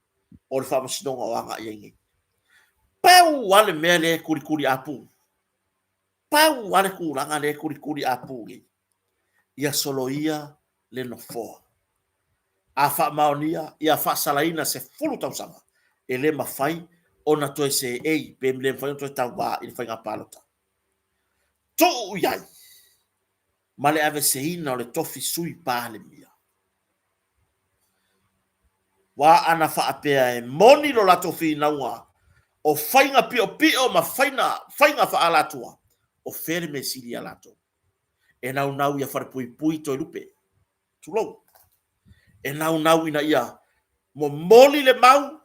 A: o le whamasnonga o anga iengi. Pau wale mea le kuri apu. Pau wale kūranga le kuri apu. Ia solo ia le no foa. A wha maonia, ia wha salaina se fulu tausanga. E le mawhai, ona toe se ei, pe mle mwhai toe tau wā, i whai ngā pālota. Tō iai, ma le ave se ina o le tofi sui pāle mia. Wā ana wha apea e moni lo la tofi inaunga, o whainga pio ma whainga wha alatua, o fere me sili alato. E nau ia whare pui toi lupe. Tulou. E nau ina ia mo moli le mau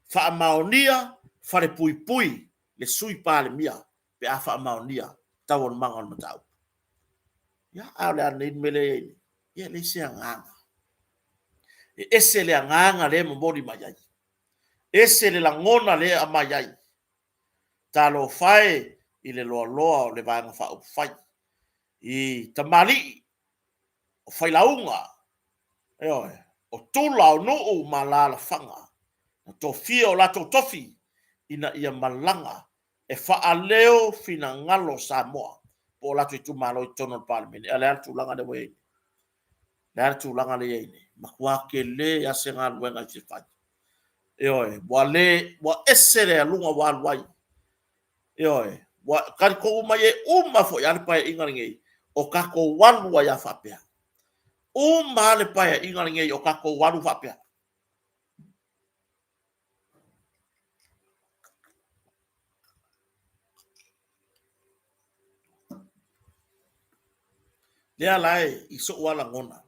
A: fa maonia fare pui le sui pale mia pe a fa maonia tau on manga on matau ya ale ane mele ye le se nganga e ese le nganga le mo moli mai ese le langona le a mai talo fai ile lo le vanga fa fai i tamali o fai launga o tula o no malala fanga tofi o la tofi ina ia malanga e faaleo fina ngalo Samoa po la tu malo i tono parliament ala tu langa de we la tu langa le ine makwa ke le ya senga wenga ci fa wale wa esere lunga wai wa kan ko mai fo ya pa ingaringe o ka ko walu ya fa pe le pa ingaringe o ka ko walu fa pe lea lai i so wala ngona.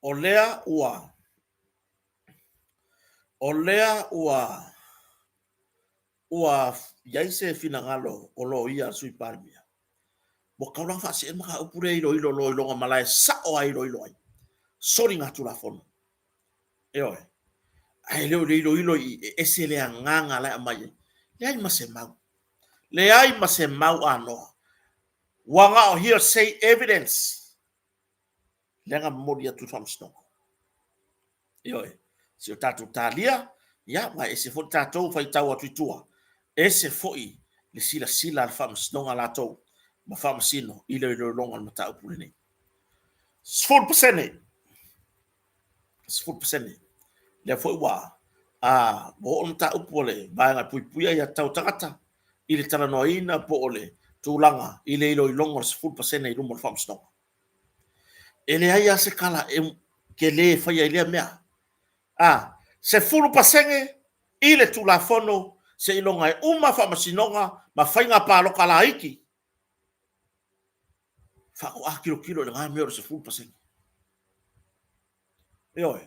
A: O lea ua yaise fina ngalo o lo ia sui parmia. Mo kaula fa se maka upure ilo lo malai sa o ilo ai. Sori ngatu la fono. Ai ilo i ese le nganga la mai. Le ai masemau. Le ai masemau ano. Wanga o here say evidence. Lenga modia tu famsno. Si o tatu talia, ya ma ese fo tatu fai tau atu tua. Ese foi le sila al famsno la tau. Ma famsino ilo longa ma tau pulene. 4%. Le foi wa bo on ta upole ba nga puia ya tau tangata. Ile tala noina po ole tulanga ile ilo longa 4% i rumo famsno. ele ai se kala ke le fai ele mea se fulu pasenge ile tu la fono se ilonga uma fa masinonga ma fainga pa lo kala iki fa ko kilo le ngamio se fulu pasenge yo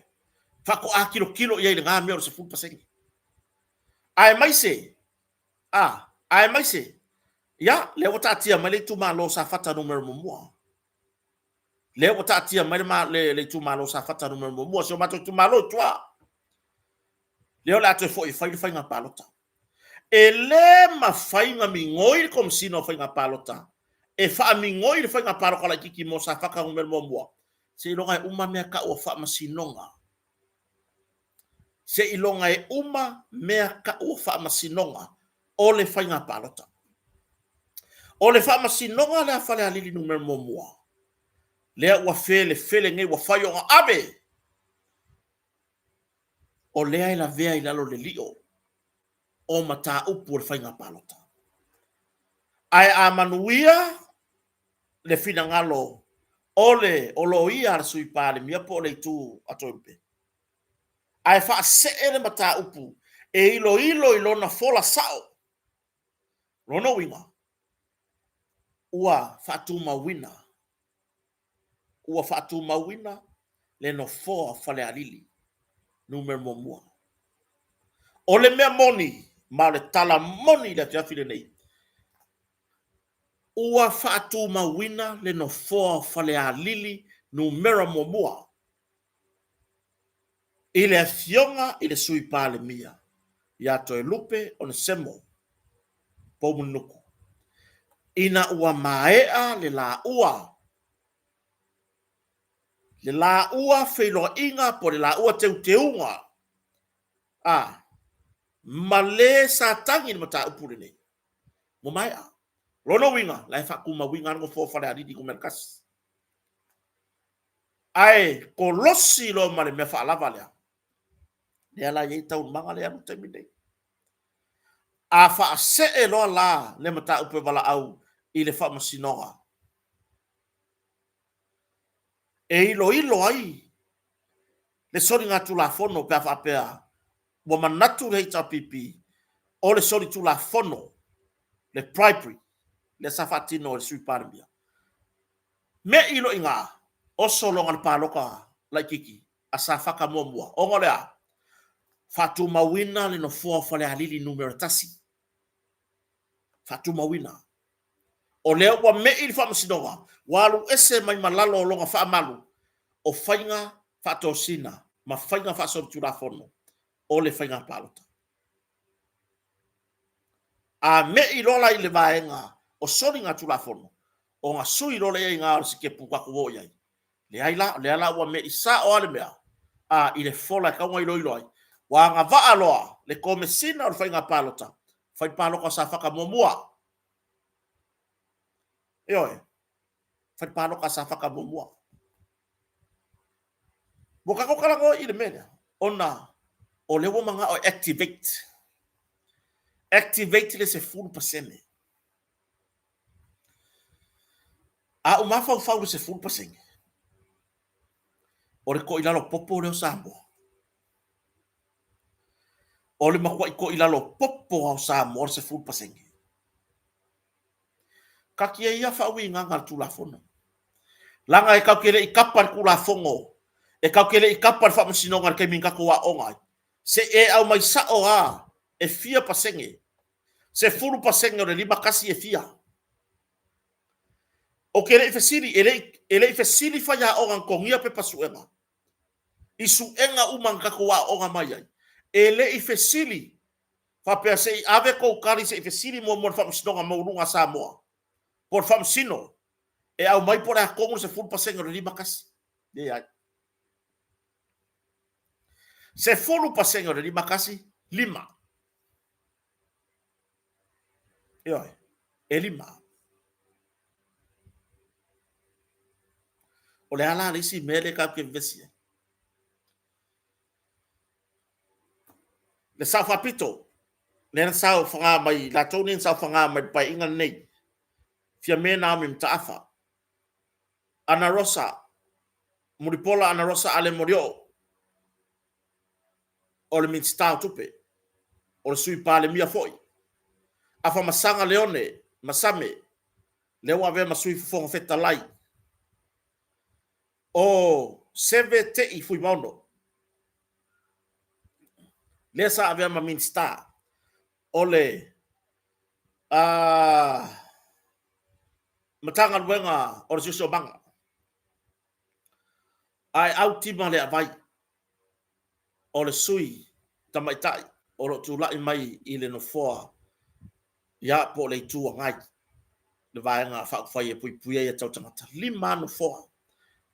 A: fa ko kilo ye le ngamio se fulu pasenge ai mai se ai mai se ya le wata tia male tu ma lo sa fata numero mo le wata tia male ma le tu ma lo sa fata numero mo so ma tu ma lo tua le ola te fo i fainga palota ele mafainga mingoi kom sino fainga palota e fa mingoi le fainga palo kala kiki mo sa faka ngumel mo se ilonga uma mea ka o fa masinonga se ilonga uma mea ka o fa masinonga o le fainga palota o le fa masinonga le fa le alili numel mo le wa fele ngai wa fayo abe o le ai la vea ilalo le lio o mata upu le fainga palota ai amanuia le fina ngalo ole olo ia sui pale mia po le tu atompe ai fa se ele mata upu e ilo na fola sao rono winga ua fatu mawina le no fo fale alili numer momua ole mea moni ma le tala moni le tafile nei ua fatu mawina le no fo fale alili numera momua ile afionga ile sui pale mia ya to lupe on semo pomunuku ina ua maea le la ua feilo inga po le la ua teuteunga male sa tangi ni mata upuri nei mo maea rono winga la fa kuma winga ngo fo fale adidi kumerkas ai kolosi lo male me fa lava le ala ye tau manga le anu temine fa se e lo la le mata upe bala au ile fa masinoga e ilo ai le sori ngatu la fono pe fa pe bo manatu le ta pipi o le sori tu la fono le primary le safatino le suparmia me ilo inga o solo ngal paloka la kiki asa faka momwa o ngolea fatu mawina le no fo fale halili numero tasi fatu mawina o le wa me il fa msidonga walu ese mai malalo longa fa malu o fainga fato sina ma fainga fa so tu la fono o le fainga palota me ilola ile vaenga o soringa tu la fono o nga sui lole nga o sike puka ko yai le ala wa me isa o ale mea ile fola ka ngoi loi wa nga va aloa le komesina o fainga palota fai paloka sa faka momua fai paloka sa faka momua boka ko kala ko ile mena ona o le wo manga o activate le se full pasene o mafa fa se full pasene o le ko ilalo popo le sambo o le makua ko ilalo popo o sambo se full pasene ka kia ia fa winga ngal tu la fono langa e ka kele i kapar ku la fongo e ka kele i kapar fa msinonga ke minga ko wa onga se e au mai sa o e fia pasenge se full pasenge o le lima kasi e fia o kele ifesili ele ifesili fa ya onga kongia pe pasuenga isu enga umanga ko wa onga mai ele ifesili fa pe se ave ko kari se ifesili mo fa msinonga mo lunga sa mo por fam sino e au mai por a kongo se full pasenge o le lima kasi se full pasenge o le lima kasi lima lima o le ala lisi mele ka ke vesi le sa fa pito le sa fa mai la tonin sa fa mai pa inga nei fia mena mi mtaafa ana rosa Muripola ana rosa ale morio. O le minstau tupe. O le sui pale mia foi. Afa masanga leone, masame. Leo ave masui fonga feta lai. O seve te I fui mauno. Lesa ave ma minsta. Ole matanga luenga o le suso banga. Ai au tima le avai. O le sui tamaitai. O lo tulai mai I le no foa. Ya po le tua ngai. Le vaenga whakawhai e pui pui e tau tangata. 5 no foa.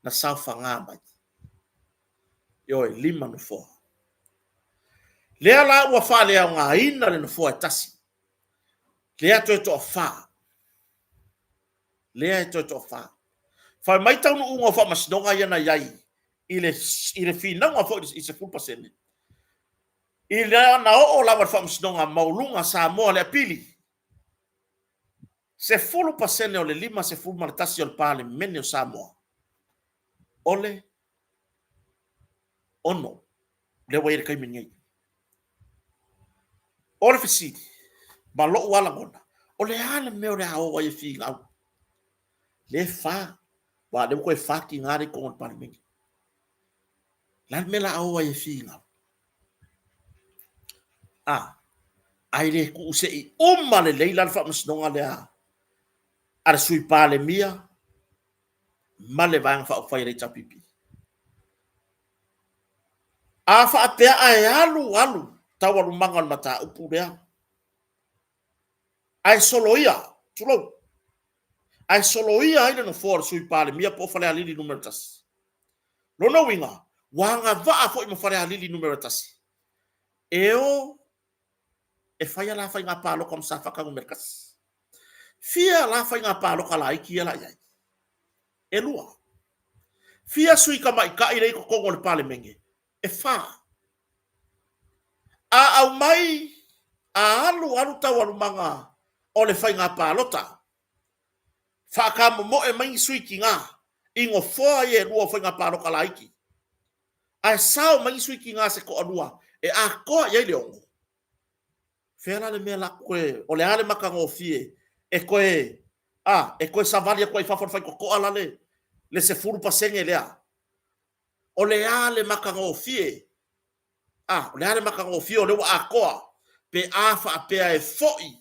A: Na saufa ngā mai. Ioi, 5 no foa. Lea la ua wha lea o ngā ina le no foa e tasi. Lea toi to a wha. Lea e toi to a wha. Whai mai tau no unga wha masinonga iana iai. I le whinanga wha I se fulpasene. I lea na o lawa wha masinonga maulunga sa moa lea pili. Se fulpasene o le 5 se fulmaratasi o le pāle mene o sa moa. Ole. Ono. Le waere kai mingai. Ole fisidi. Ma lo wala ngona. Ole ala meo le hao wa ye fi ngau. Le fa. Wa le ko e fa ki ngare ko on parmengi. La mela au wa ye fi ngau. Ai le ku se I le leila fa masnonga le a. Ara sui pale mia. Ma le vang fa fa ye tapipi. A fa apea ai alu. Tawaru mangal mata upu dea. Ai soloia. Tulo. Ai soloia ai no for sui pale mia po fale alili numero tas. Lona winga. Wanga va fo I fale alili numero tas. Eo e fai la fai ngā pālo kom sa whakang merkas. Fia la fai ngā pālo ka la iki ala iai. E lua. Fia sui ka mai ka I rei ko kongo le pale menge. E wha. A au mai a alu tau alu manga o le fai ngā pālota. Whaka mo e mai sui ki ngā. Ingo foa e lua fai ngā pālo ka la iki. Ai sao mai sui ki ngā se ko alua. E a koa iai le ongo. Fela le mea la koe, o le ale maka ngō fie, e koe savali koe whawhara whai ko ala le se furu pasenge lea. O le ale maka ngō fie, o le ale maka ngō fie o le wa a koa, pe a wha apea e foi,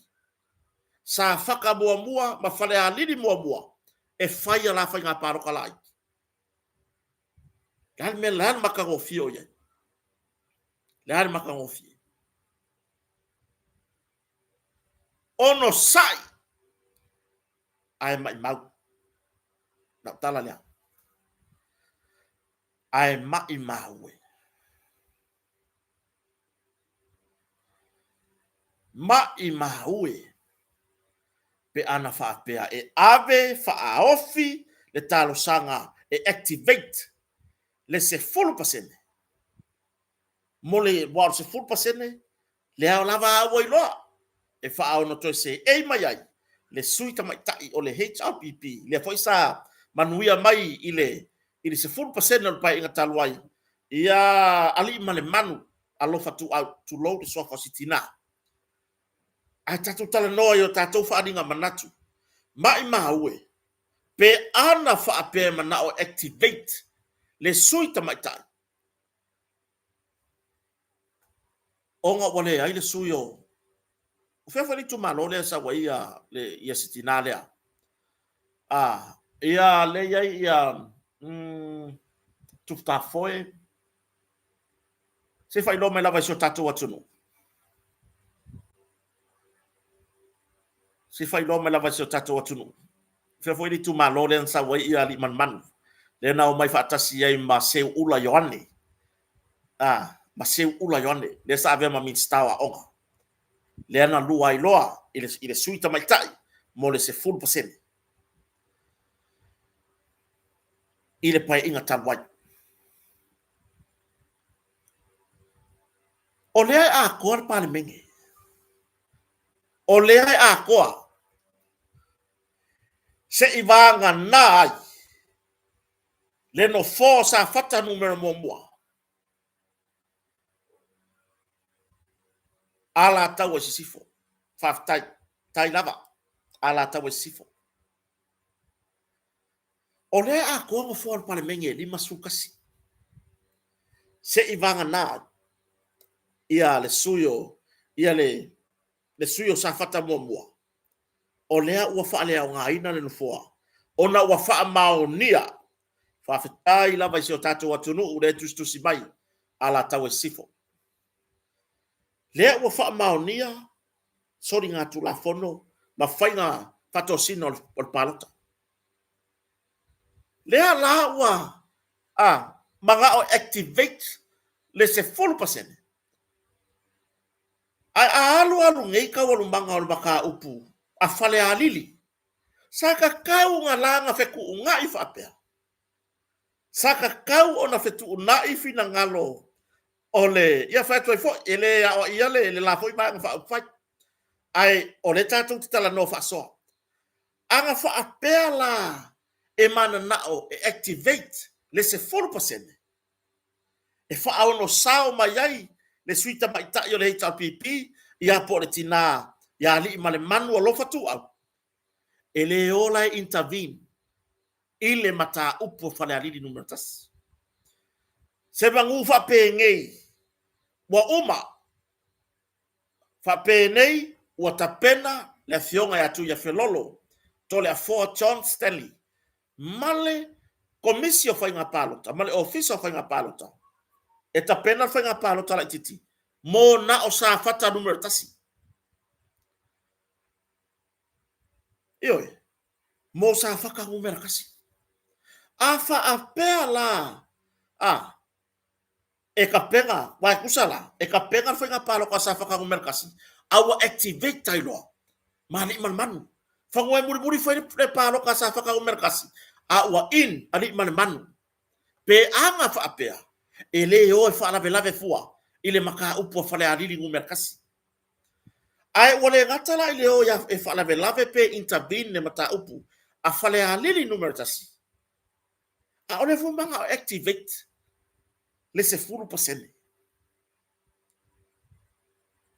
A: sa whaka mua, ma whale a liri mua, e whai a la whai ngā pāroka lai. Le ale mea le ale maka ngō fie o iai. Le ale maka ngō fie. Ono sai ai mai mau na tala lea ai mai mau pe ana fa pea e ave fa ofi le talo sanga e activate le se full pasene mole war se full pasene le au lava ai loa e fa ono to se e mai ai le suita mai tai o le HRPP le foi sa manuia mai ile se full percent o pai inga taluai ia ali male manu alofa tu out to load so fa sitina a tatu tala no yo tatu fa adinga manatu mai maue pe ana fa pe mana o activate le suita mai tai onga wale ai le suyo Fefa ni tu malo le sa wa ia sitina le ia le ia tu ta foi se fai lo me lava so tatu atunu se fai lo me lava so tatu atunu fefa ni tu malo le sa wa ia li man le na o mai fa tasi ai ma se ula yoane ma se ula yoane le sa ave ma min stawa onga le ana lua I loa ile suita mai tai mo le se full percent ile pai inga tawai o le a koa pale menge o le a koa se I vanga nai le no fo sa fata numero mo ala tau e sifo fa tai lava ala tau e sifo o le a ko mo fo pale menge lima sukasi se ivanga na ia le suyo ia le suyo sa fata mo o lea ua faa lea o ngā ina le nufoa. O na ua faa maonia. Whawhetai lava i se o tātou atunu u le tustusi mai. Ala tau e sifo. Lea ua faa maonia. Sori ngā tu la fono. Ma whai ngā fato sino o le palota. Lea la ua. Manga o activate. Le se 4%. Ai alu ngei ka walu manga o le maka upu. A fale a lili. Saka kau ngā langa feku unga i whapea. Saka kau o na fetu unga i fina ngalo. Ole, ia whaitua i fo, ele a o ia le la fo i mai ngā whaupai. Ai, o le tātou titala no whasoa. Anga whapea la e mana nao e activate le se 4%. E whaau no sao mai ai le suita mai tai o le HRPP ia po le tina ia li ma le manu o lofa tu au. Ele ola intervene. Ile mata upo fale alili numero tas. Se bangu fa pengei. Wa uma. Fa penei wa tapena le fionga ya tu ya felolo. To le a Fort John Stanley. Male komisio fa inga palota. Male office fa inga palota. E tapena fa inga palota la titi. Mo na o sa fata numero tasi. Ioi. Mo sa faka numero kasi. Afa apea la. E ka penga, wai kusala, e ka penga whainga palo ka sa whaka ngumerkasi. Awa activate tai loa. Mani man manu. Whangoe muri whaine palo ka sa whaka ngumerkasi. Awa in, ani man manu. Pe anga wha apea. E le o e whaalawe lave fua. Ile maka upo whale ariri ngumerkasi. Ai wale ngatala ile o ya e whaalawe lave pe intervene ne mata upu. A whale ariri numerkasi. A ole fu manga activate. Lese 4%.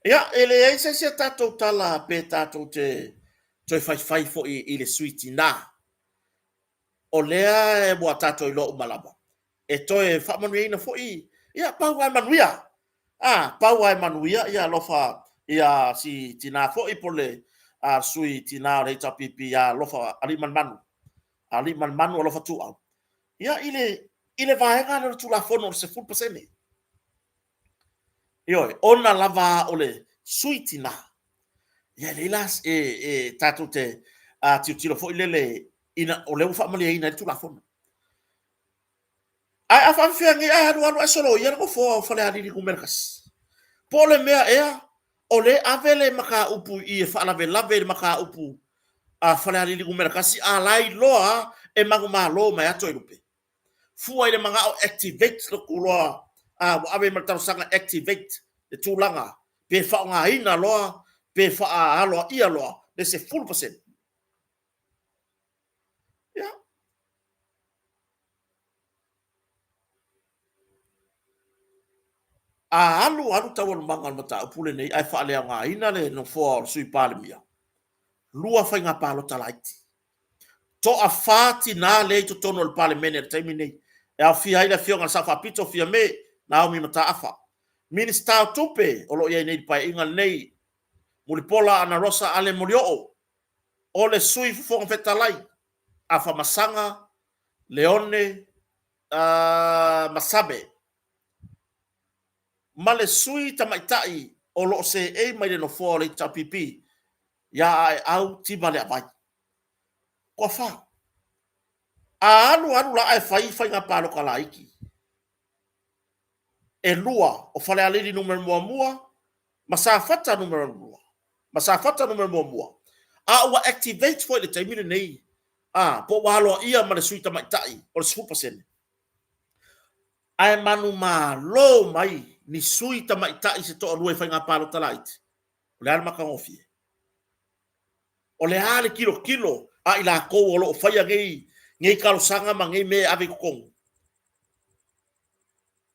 A: Ya, ele ai se tatou tala pe tatou te fai fo i le suiti na. O lea e mua tatou i lo malaba. E toi whamanuia fo i. Ia, pau ai manuia. Pau ai manuia, ia lofa, ia si tina fo i pole sui tina reita pipi, ia lofa aliman manu. Aliman manu o lofa tu au. Ia, ile vaenga na tu la fono se 4%. Ioi, ona lava ole suitina. Ia lelas tatu te tiro fo ilele ina ole ufa mali ina tu la fono. Ai afan fiangi ai anu solo ia ko fo fale ali ku merkas. Pole mea ea ole avele maka upu i fa la lave maka upu fale ali ku merkas alai loa e maguma lo mai ato ilupe. Fua ile manga activate lo kuloa ave martau sanga activate le tulanga pe fa nga ina loa pe fa alo ia loa de se 4%. Ya. Alu tawon manga mata pule nei ai fa le nga ina le no for sui palmia. Lua fa nga palo talaiti. To a fati na le to tono le parlemene terminei. E a fia ila fionga sa fa pito fia me na o mi mata afa. Minista tupe o lo ia nei pa inga nei mulipola ana rosa ale molio o le sui fo fetalai afa masanga leone masabe male sui tamaitai o lo se e mai no fo le tapipi ya au tibale abai ko fa anu la ai fai nga palo kala iki e lua o fale alili numero mua masafata numero mua masafata numero mua wa activate for the time nei po walo ia ma le suita mai tai o 100%. Ai manu ma lo mai ni suita mai tai se to lua fai nga palo talait o le alma ka ofi o le ale kilo ila ko o lo fai ngei kalo sanga ma ngei me ave kong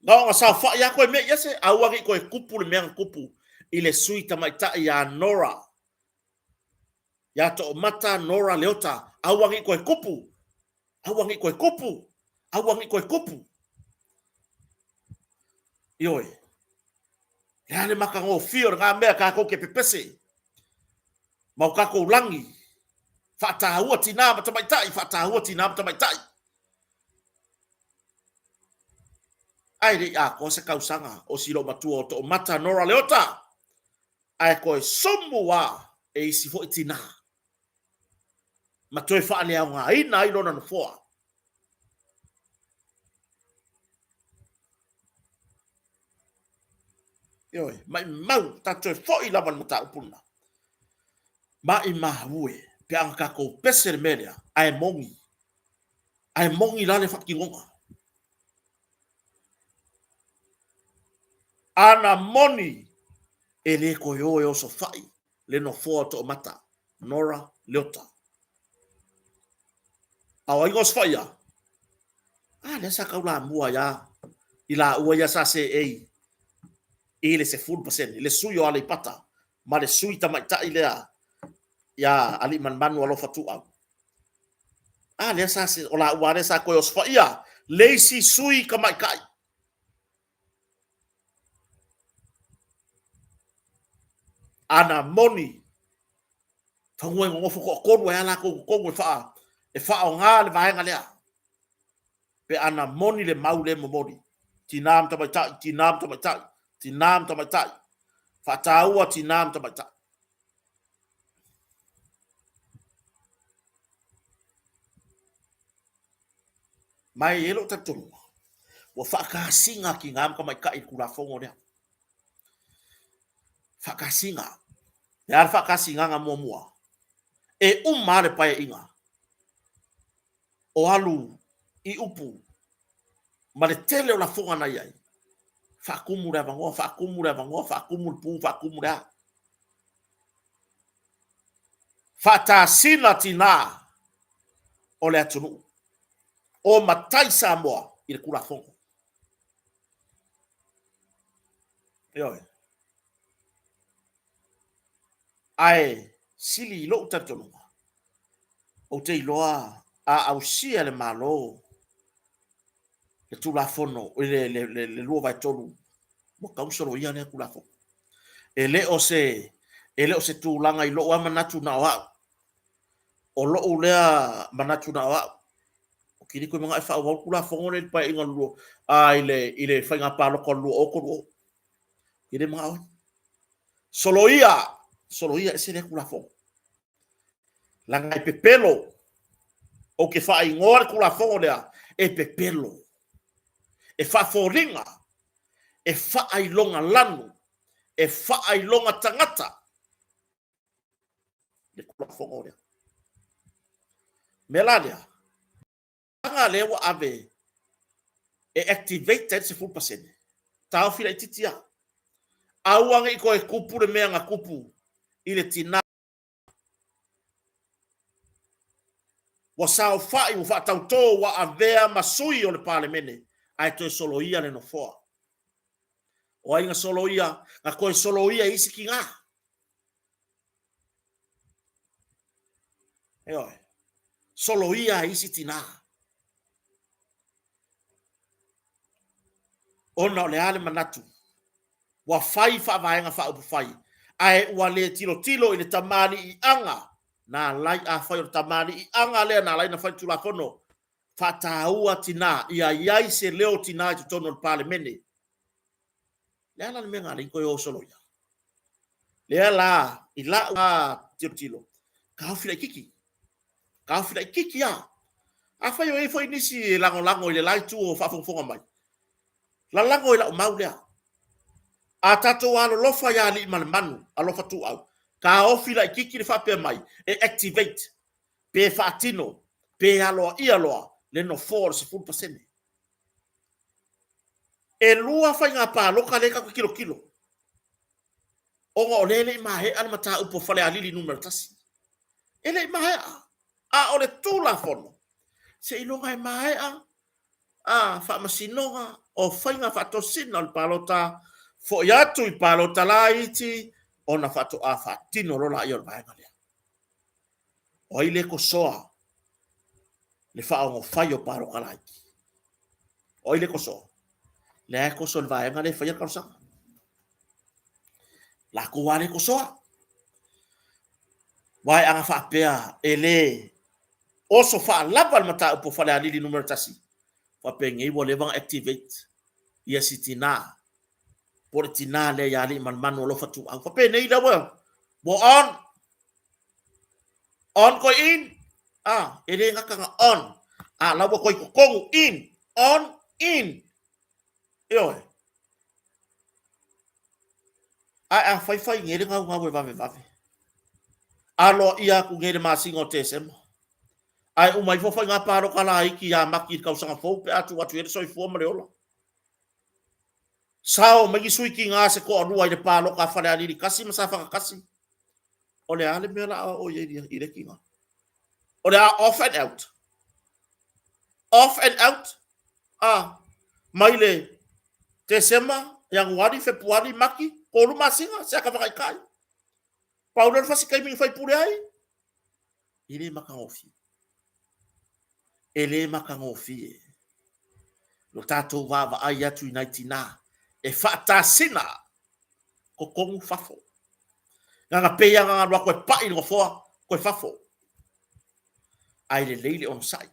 A: Ngao sa fa ya ko me yese awangi ko kupu le me kupu ile sui tamaita ya Nora ya to mata Nora Leota awangi ko kupu awangi ko kupu awangi ko kupu yoi ya le makango fio nga me ka ko ke pepese mau ka ko langi fa ta hua tina tamaita fa ta hua tina tamaita ai ri a ko se kausanga o silo matua to mata Nora Leota ai ko somu wa e si fo tina ma toi fa le nga ina i lona no foa yo mai mau ta toi fo i lava mata upuna ma i ma hue pe ang ka ko pese media ai mongi la le fa ki ngonga ana moni ele ko yo so fai le no foa to mata Nora Leota awa ingos faya le sa ka la mua ya ila ua ya sa se ei ile se full percent ile suyo ale pata ma le sui tamaita ile ya ali man manu alo fatu le sa se ola ua le sa ko os faya lazy sui kamai kai ana moni fangwe ngo foko ko ya la ko fa e fa o nga le vai ngalea pe ana moni le mau le moni tinam tamaita fa taua tinam tamaita mai elo tatu wa fa ka singa ki ngam kamai kai kula fongo le fa ka singa ya fa ka singa nga mua e mare pa inga o alu i upu ma le tele o la fonga na yai fa kumura bango fa kumul pu fa kumura fa ta sina tina o le atunu o matai sa moa i le kula fongo yo ai sili lo tatunu o te iloa a au sia le malo le tula fono le lua vai tolu mo kausoro ia ne kula fongo ele o se tulanga i lo ama natu na wa o lo ulea manatu na wa o kiri ko mga fa wa kula fongo le pa inga lu ile fa nga pa lo ko lu o ko kiri mga soloia se le kula fongo langa i pepelo o ke fa ingor kula fongo le e pepelo e fa foringa e fa ai longa lanu e fa ai longa tangata le kula fongo le Meladia, anga lewa ave e activated se full percent. Tau fila ititia. Awanga iko e kupu le mea nga kupu ile tina. Wasao fai ufa tau to wa avea masui o le parlemene. Ai toi soloia le no foa. O ai nga soloia, nga koe soloia isi ki ngā. Eoi. Soloia isi tina. Ona o le ale manatu. Wa fai fa vaenga fa upu fai. Ai ua le tilo i le tamani i anga. Na lai a fai o tamani i anga lea na lai na fai tula fono. Fa taua tina. Ia iai se leo tina i tutono le pale mene. Lea la menga le inko yo solo ia. Lea la i la ua tilo. Ka hawhira i kiki. Ka hawhira i kiki ya. A fai o e fai nisi lango i le lai tu o whafongfonga mai. La lango i la o mau lea. A tato alo lofa ya li manu a lofa tu au ka ofila i kiki le fape mai e activate pe fatino pe alo le no force full percent e lua fa nga pa loka le ka kilo o ngo lele ma he an mata upo fale alili numero tasi ele ma he a o le tula fono se ilonga e ma he a fa masinonga o fainga fatosina le palota fo yatu I palota la iti ona fato a fatino rola I o vaenga lea. O ile ko soa le fa o fai o paro kalai. O ile ko soa. Le ko so le vaenga le fai ka sa. La ko wale ko soa. Wai anga fa pea ele o so fa lava mata po fale ali numero tasi. Fa pengi wo le vang activate. Ia sitina. Por tina le yali man man lo fatu. Fa pe nei da wo. Bo on ko in. Ele ngaka on. La wo ko ko in. On in. Yo. Fai ngere ngau vave. Alo ia ku ngere masingo tesem. Ai umai fo fai ngaparo kala iki ya maki ka usanga fo pe atu ele soi fo mare ola. Sao magi sui ki nga se ko anu ai de palo ka fale ali kasi masafa ka kasi. Ole ale me la o ye dia ile ki nga. Ole off and out. Off and out. Maile tesema yang wadi Februari maki ko lu masinga se ka kai. Paulo fasi kai mi fai pure ai. Ile makangofi. Ele makangofi. Lo tato va ai atu inaitina. E fata sina. Ko kongu fafo. Nga pe nga lwa ko pa i ngofoa ko fafo. Ai le leile on sai.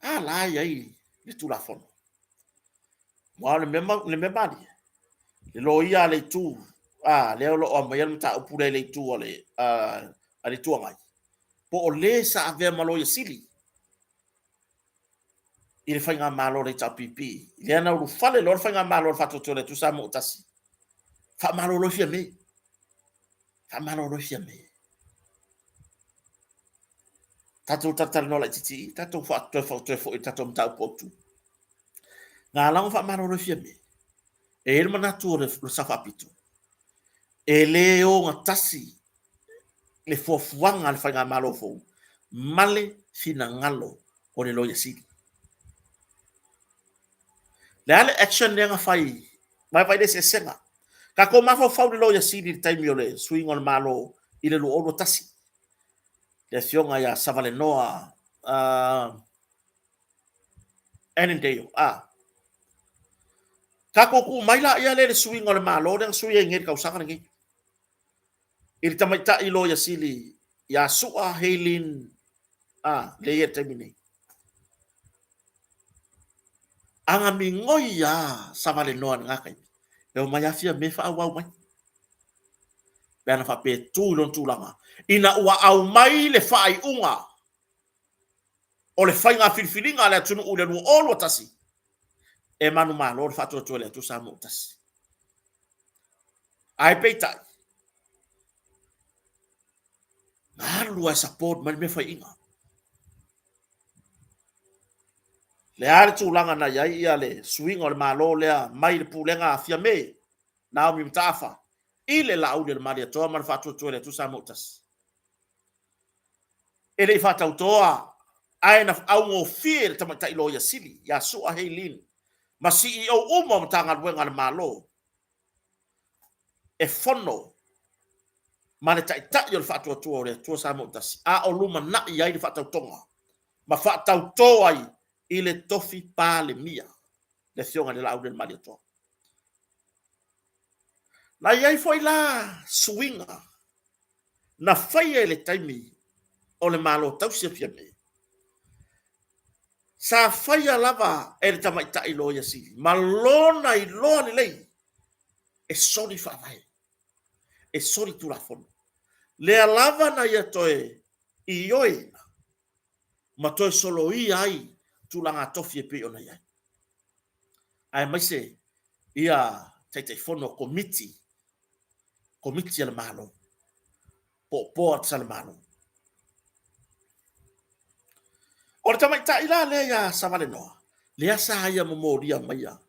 A: La ai le tu la fono. Wa le memba ni. Le lo ia le tu. Le lo o mai mta pure le tu ole ale tu ngai. Po o le sa ave malo ye sili. Il fa nga malo le tapipi. Il ana u fale lo fa nga malo fa to le tu sa mo tasi. Fa malo lo fiame. Fa malo lo fiame. Tato tatal no la titi, tato fa tato mta potu. Nga lang fa malo lo fiame. E il manatu lo safa pitu. E le o ngatasi le fofuanga le fa nga malo fo. Male fina ngalo o le lo yesili. Le ale action le nga fai. Mai de se senga. Ka ko ma fo le lo yesili time yo le swing on malo ile lo o tasi. Le fionga ya savale noa enendeo kako ku maila ia le swing ole malo dan suya ngir ka usaka ngi il tamaita ilo ya sili ya su'a helin le ye termine anga mi ngoya savale noa ngakai e o maya fia me fa wa mai bana fa pe tu lon tu langa ina ua au mai le fai unga o le fai nga filfilinga le tunu ule no olo tasi e manu malo fa to le tu sa mo tasi ai peita ngalu ai support man me fai inga le ar tu langa na ia ia le swing o le malo le mai le pulenga afia me na mi mtafa ile la aude le mali to man fa to le tu sa mo tasi ele fa ta toa ai na au ngo fear ta ta ilo ya sili ya su a helin ma CEO umo mtanga wenga malo e fono ma le ta yo fa to le to sa mo tasi o luma na ia ile fa ta tonga ma fa ta to ai ile tofi pa le mia le fionga le laude le mali to la ia foi la swinga na faia le taimi o le malo tau se fia me sa faia lava e le tamaita ilo ya si malona ilo ni lei e sori fa vai e sori tu la fono le lava na ia toe i oi ma toe solo i ai tu langa tofi e pe ona ia ai mai se ia te fono komiti al malo po al malo o tamaita ila le ya savale no le asa ia momoria mai ia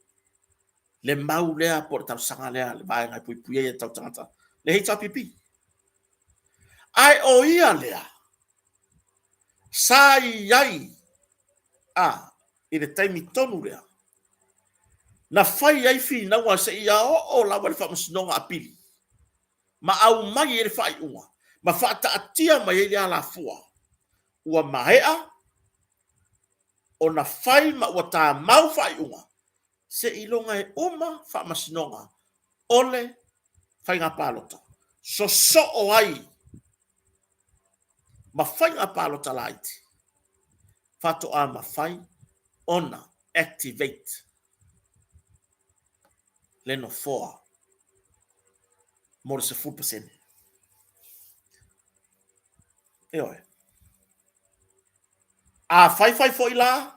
A: le mau lea por tau sanga lea le vai ngai pui e tau tangata le hei tau pipi ai o ia lea sai ai i le taimi tonu lea na fai ai fi na wa se ia o la wa fa msnonga apili ma au mai e fai unga ma fa ta atia mai ele ala fua ua mahea o na fai ma ua ta mau fai unga se ilonga e uma fa msnonga ole fai nga palota so o ai ma fai nga palota light fato a ma fai ona activate leno 4 more se 4%. Eoi. A fai foi la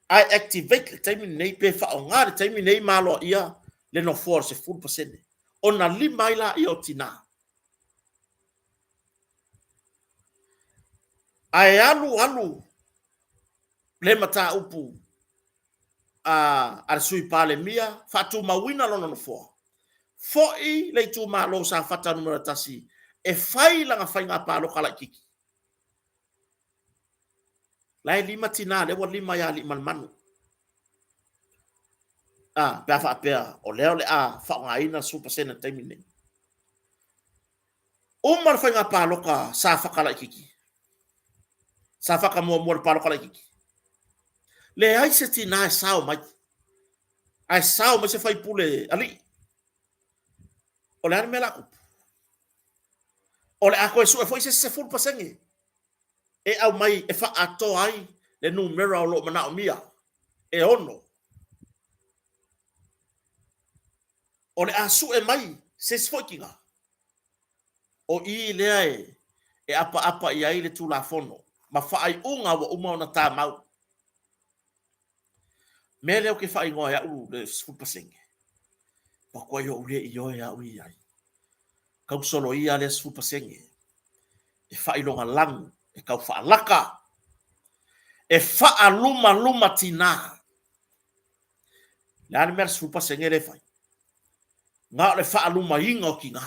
A: I activate le taimi nei pe fa o ngare taimi nei malo ia le no force 4%. Ona lima ila ia o tina. Ai alu le mata upu a sui pale mia fa tu mawina lono no fo. Foi le tu malo sa fata numero tasi e fai la nga fai nga palo kala kiki. Lai lima tina le wa lima ya li manu. Pea fa pea o leo le fa ngaina super sena taimi nei. Umar fai nga palo ka sa fa kala kiki. Sa fa ka mo palo kala kiki. Le ai se tina e sao mai. Ai sao mai se fai pule ali. O le ane me laku. O le ako e su e foi se full pasengi. E au mai e fa ato ai le numero o lo mana o mia. E ono. O le asu e mai se foi kinga. O i lea e apa i ai le tu la fono. Ma fa ai unga wa uma ona ta mau. Me leo ke fa ingoa ya u le full pasengi. Pa kwa yo ule i yo ya u i ai. Kau solo ia le full pasengi. E fa ilonga lang e kau fa laka e fa luma tina la ne mer full pasengi le fai nga le fa luma inga o kinga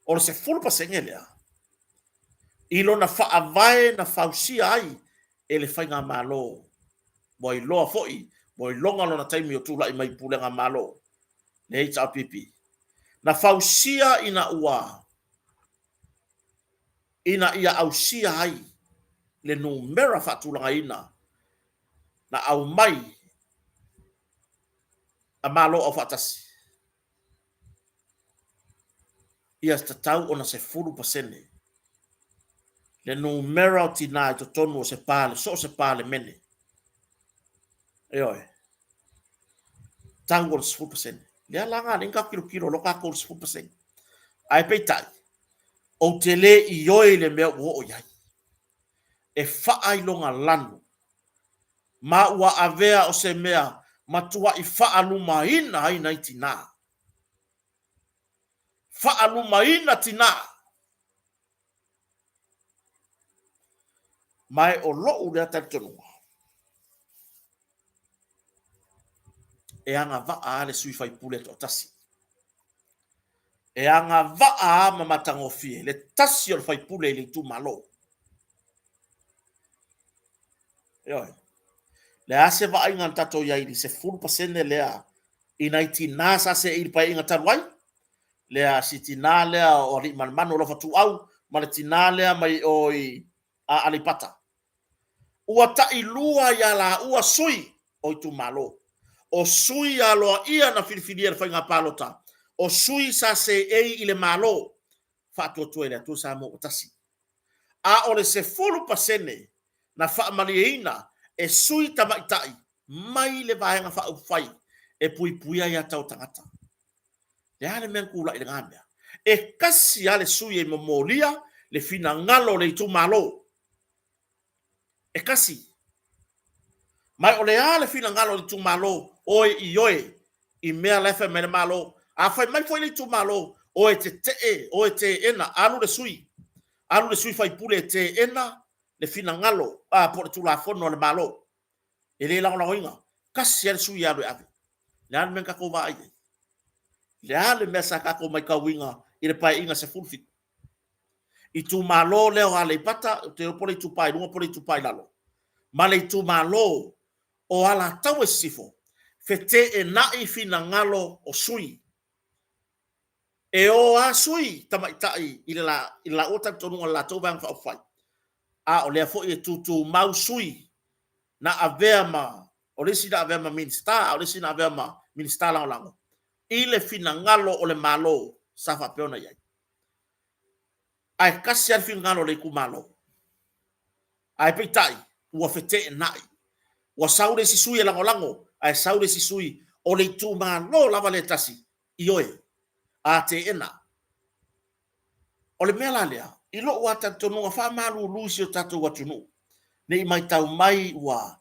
A: o se full pasengi le ilo na fa vai na fausia ai ele fai nga malo boy lo foi boy longa lo na taimi o tula i mai pule nga malo le HRPP na fausia ina ia ausia ai le numera fatulanga ina na au mai a malo o fatasi ia tatau ona se 4% le numera o tina to tonu se pale se pale mene oi tango 4% le langa ninga kilo lo ka ko 4% ai peitai o tele i yoi le mea o yai e fa ai longa lanu ma ua avea o se mea matua i fa aluma ina ai nai tina fa aluma ina tina mai o lo u le tatonu e anga va ale sui fai pule to tasi e anga va ma matango fie le tasi o fai pule le tu malo yo le ase va inga tato ya ili se 4% le a inaiti nasa se il pa inga tarwai le a sitina le o ri man lo fatu au ma le tinale mai oi a alipata ua ta ilua ya la ua sui o tu malo o sui alo ia na filfilia fa inga palota o sui sa se ile malo fatu tu ele tu sa mo tasi a ole se 4% na fa malieina e sui tamaitai mai le vaenga fa ufai e pui ya tau tangata le ale men kula ile ngambia e kasi ale sui e momolia le fina ngalo le tu malo e kasi mai ole ale fina ngalo le tu malo oi ioe i mea lefe mele malo a fai mai foi le tu malo o te ena alu le sui fai pule te ena le fina ngalo a por tu la fono le malo ele la inga kasi ele sui alu ave le ale men ka ko vai le ale mesa ka ko mai ka winga ile pai inga se fulfit i tu malo le o ale pata te pole tu pai lunga pole tu pai lalo ma le tu malo o ala tau e sifo, fete e nai fina ngalo o sui. E o a sui tamaitai i la o tonunga la tau vang whaofai. A o lea fo i tutu mau sui na avea ma, o lesi na avea ma minsta, o lesi na avea ma minsta lao lango. I le fina ngalo o le malo sa whapeona iai. Ai kasi al fina ngalo le ku malo. Ai peitai, ua fete e nai. Ua saure si sui e lango lango, ai saure si sui o le tu malo lava le tasi. Ioe, a te ena. O le mea lalea, i lo ua tatonunga wha malu lusi o tatu watunu. Nei mai tau mai ua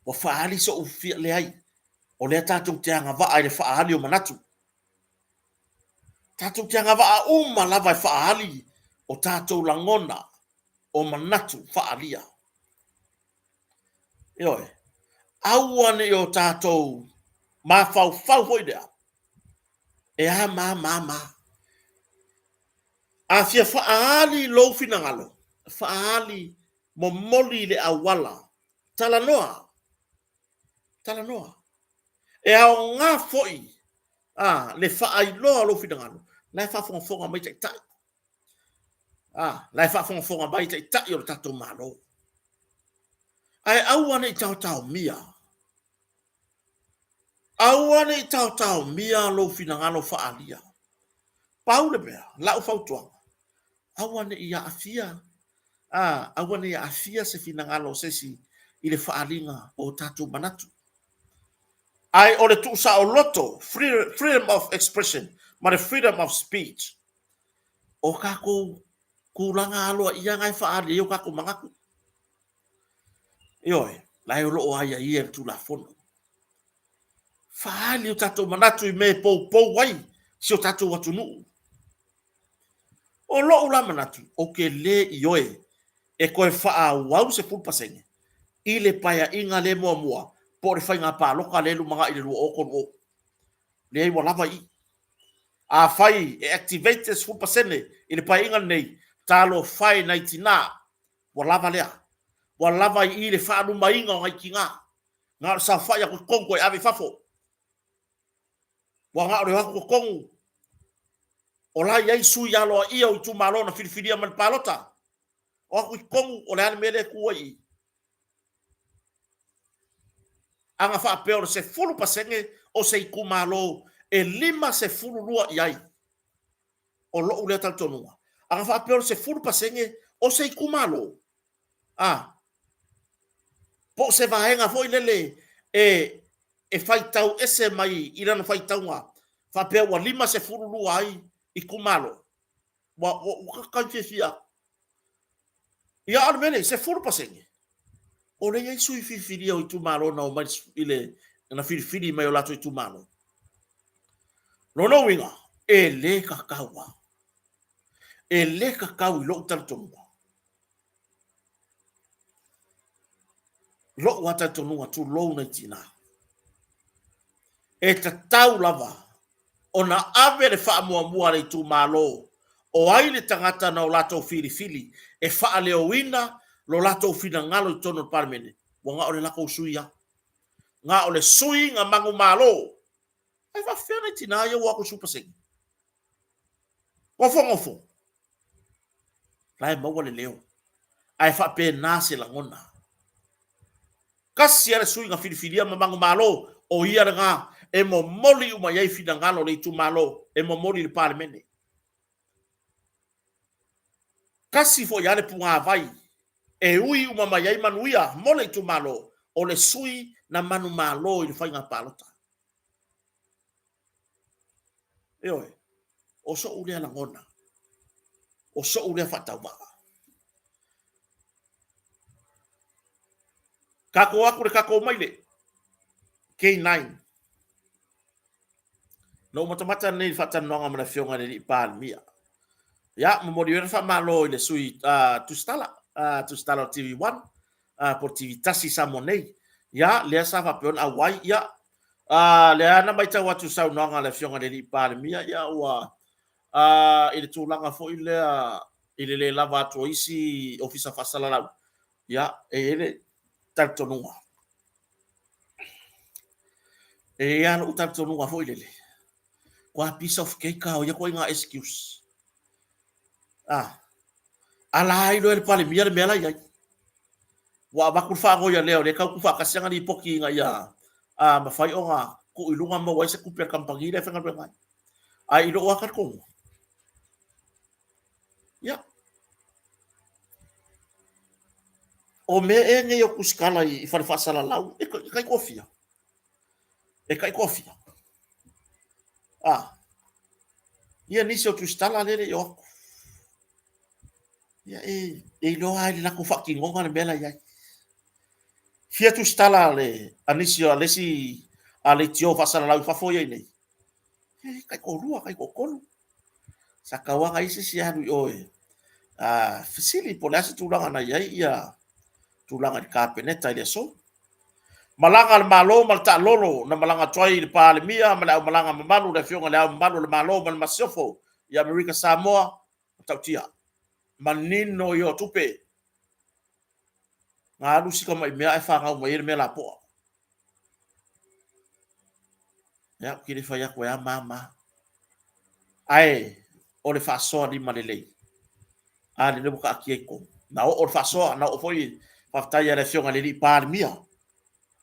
A: whaali so ufia le ai. O le tatu te anga waa le whaali o manatu. Tatu te anga waa lava e whaali o tatu langona o manatu whaalia. Ioe, auane o tatu ma fau hoidea. E a ma. A fia whaali lo fina ngalo. Whaali mo moli le awala. Talanoa. E ao ngā foi. Le whaai loa lo fina ngalo. Lai whafonga mai tai. Lai whafonga mai tai o tato malo. Ai auane i tau mia. Auane i tau mia lo fina ngalo whaalia. Paule bea, lau fautuanga. Awane i afia. Awane i afia se fina ngalo sesi i le whaalinga o tatu manatu. Ai o le tuusa o loto, freedom of expression, ma le freedom of speech. O kako kulanga aloa ia ngai whaali, i o kako mangaku. Ioi, lai o loo aia ia tu la fono. Whaali o tatu manatu i me pou wai, si o tatu watunu. O loo la manatu, o ke le ioe, e koe wha wau se pulpasenge. I le paya inga le mua, po le whainga pā loka le lumanga i le lua okon o. Le ei walava i. A whai e activate se pulpasene, i le paya inga nei, talo whai nai tina, walava lea. Walava i le wha luma inga o ngai ki ngā. Ngā sa whai a kongo e ave fafo. Wa ngā ore wako kongo. O la iai sui aloa ia o tu malo na filifilia man palota. O aku kongo o le ane mele kua i. Anga wha apeo se fulu pasenge o se iku malo e 5 lua iai. O lo ule tal tonua. Anga wha apeo se fulu pasenge o se iku malo. Po se vahenga foi lele e faitau ese mai i rana faitau nga. Wha apeo wa 5 lua ai iku malo. Wa kaifia. Ia armene se fulu pasenge. O le iai sui whiwhiri o i tu malo na o mai ile na whiwhiri mai o lato i tu malo. Rono winga, e le kakaua. E le kakau i lo taratonua. Lo wataratonua tu lo na tina. E ta tau lava, o na ave le wha mua le tu malo, o ai le tangata na o lato whiwhiri, e wha leo wina, lo lato fina ngalo i tono parmene. Wa ngā ole lako suia. Ngā ole sui ngā mangu malo. Ai wa whione tina ia wako supasengi. Ngofo. Lai maua le leo. Ai wha pe nase la ngona. Kasi ale sui ngā whiriwhiria ma mangu malo. O ia ngā e mo moli uma iai fina ngalo le tu malo. E mo moli le parmene. Kasi fo iale punga vai. E ui uma mai ai manuia mole i tu malo o le sui na manu malo i le whainga palota. Eoi, o so ulea la ngona. O so ulea whataumaa. Kako aku le kako maile. K9. No matamata nei whatanonga mana whionga ni pāl mia. Ya, mamori wera wha malo i le sui tustala. Tustala TV1. Po TV tasi sa monei. Ya, lea sa whapeon awai. Ya, lea na mai tau atu sau nonga le whionga ni pāl mia. Ya, ua i le tūlanga fo i lea i le lava atu isi ofisa whasalalau. Ya, e ele tartonunga. E ia no uta tonu wa foi lele. Kwa piece of cake ka o ia ko inga excuse. Ala ilo el pale mia mela ia. Wa ba ku fa go ya leo le ka ku fa ka sanga ni poki nga ia. Ma fai o nga ku ilunga mo wa se ku per kampangi le fenga benga. Ai ilo wa ka ko. Ya. O me e nge yo kuskala I fa fa sala lau e kai kofia. E kai kofia. Ia nisi o tu stala lele yo. Ia e lo ai la ku fa ki ngonga le bela ia. Fia tu stala le anisi o lesi ale tio fa sala lau fa fo ia nei. Kai ko rua kai ko kolu. Sakawanga isi si anu oe. Fasili po lasi tulanga na ia tulanga di kapeneta ile so. Malanga le malo mal ta lolo na malanga toi le pa le mia malanga mamalu le fionga le mamalu le malo mal masiofo ya America Samoa tautia. Manino yo tupe. Ngalu sika mai mea e whanga o mai me la po. Ya kiri fa ya ko ya mama. Ai o le fa so di malele. Le le buka ki ko. Na o fa so na o foi fa ta ya le fionga le pa le mia.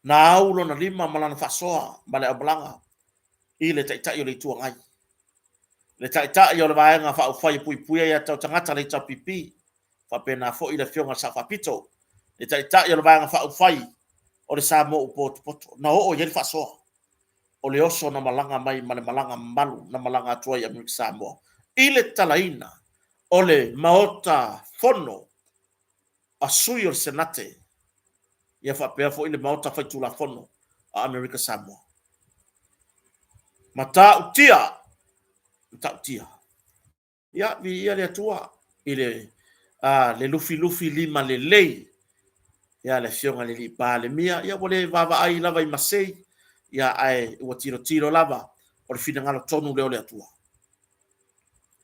A: Na aulo na lima malana fa so male ablanga. Ile tai tai le tu ngai. Le tai tai yo le vaenga fa o fai pui pui ya tau tangata le tau pipi. Fa pena fo ile fionga sa fa pito. Le tai tai yo le vaenga fa o fai o le sa mo poto poto. Na o ye fa so. O le oso na malanga mai male malanga malu na malanga tua ya Amerika Samoa. Ile talaina o le maota fono a sui o le senate. Ia fa pea fo ile maota fai tula fono a Amerika Samoa. Mata utia. Ia vi ia le tua ile le lufi lima le lei. Ia le fionga le li pa le mia ia wole vava ai lava I masei. Ia ai ua tiro lava o le fina ngalo tonu leo le atua.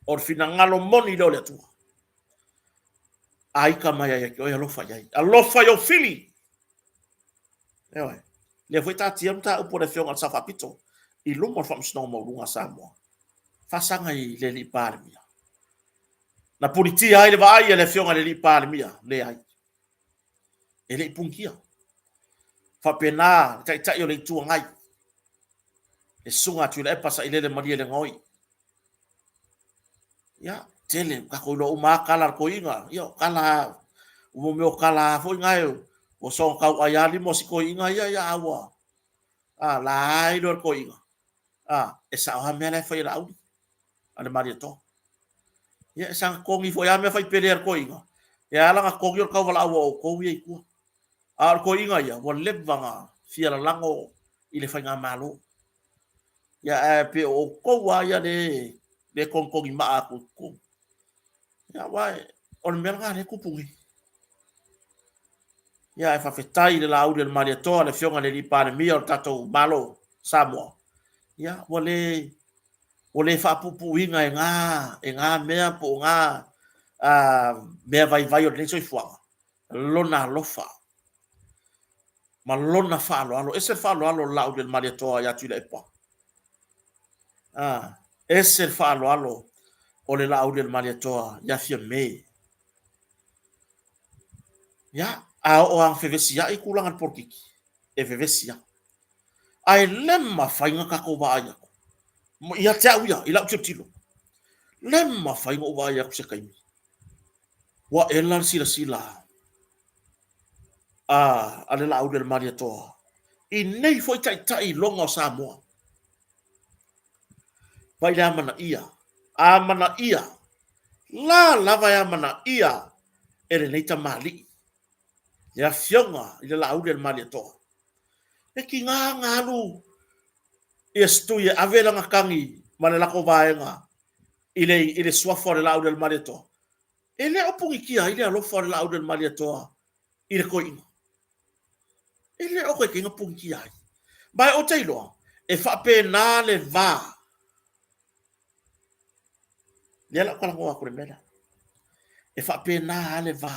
A: O le fina ngalo moni leo le atua. Ai ka mai ai ki oi alofa iai. Alofa yo fili. Ewe. Le foi ta tia mta upo le fionga sa fapito. I lunga fam snow mo lunga Samoa. Fasanga I le li pa le mia. Na politia ai le vai le fionga le li pa le mia. Le ai. E le punkia. Fa pena tai yo le tu ngai. E sunga tu le pasa ile le maria le ngoi. Ya, tele ka ko lo ma kala ko inga. Yo kala o me o kala foi ngai. O so ka ai ali mo si ko inga ya awa. La ai do ko inga. E sa o me le foi la u. Ale maria to. Ya sang ko ngi foi a me fai peder ko inga. Ya la ka ko yo ka wala o ko ye ku. Ko inga ya, wa levanga fia la lango ile fai nga malo. Ya pe o ko wa ya de kon I ma aku ko. Ya wa on merga le kupungi. Ya fa fetai le la le maria to le fionga le li pa le mia o tato malo Samoa. Ya wole fa pupu inga e nga mea po nga mea vai o le so fuanga. Lona lofa. Malona falo alo ese falo alo lau del maria toa ya tu le pa ese falo alo o le lau del maria toa ya fia me ya o ang fevesia I kulangan porkiki e fevesia ai lemma fainga ka ko ba ya ia tau ya ila tilo lemma fainga o ba ya ku se kai wa elan sila ale lau del maria toa I nei foi tai longa o Samoa. Pai la mana ia. Mana ia. La lava ya mana ia. Ere nei ta mali. Ya fionga I le lau del maria toa. E ki ngā lu. E stu ia avela ngakangi. Mana lako vaenga. Ile suafo le lau del maria toa. Ele opungi kia. Ile alofa le lau del maria toa. Ile koinga. Ele o koe kinga pungi kia. Bai o teiloa. E whape nā le vā. Lela kala ngoa kore mena. E whape nā le vā.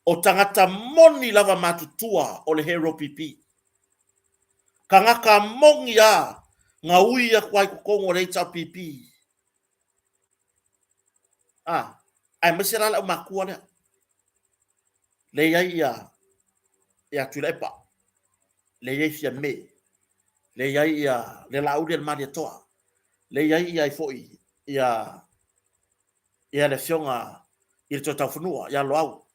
A: O tangata moni lava matutua o le hero pipi. Kangaka mongia ngaui ya kwai kukongo rei tau pipi. Ai masira la makua le. Le ya tula epa. Le ya fia me. Le ya le laudi al maria toa. Le ya foi ya le fionga il tau funua ya loau.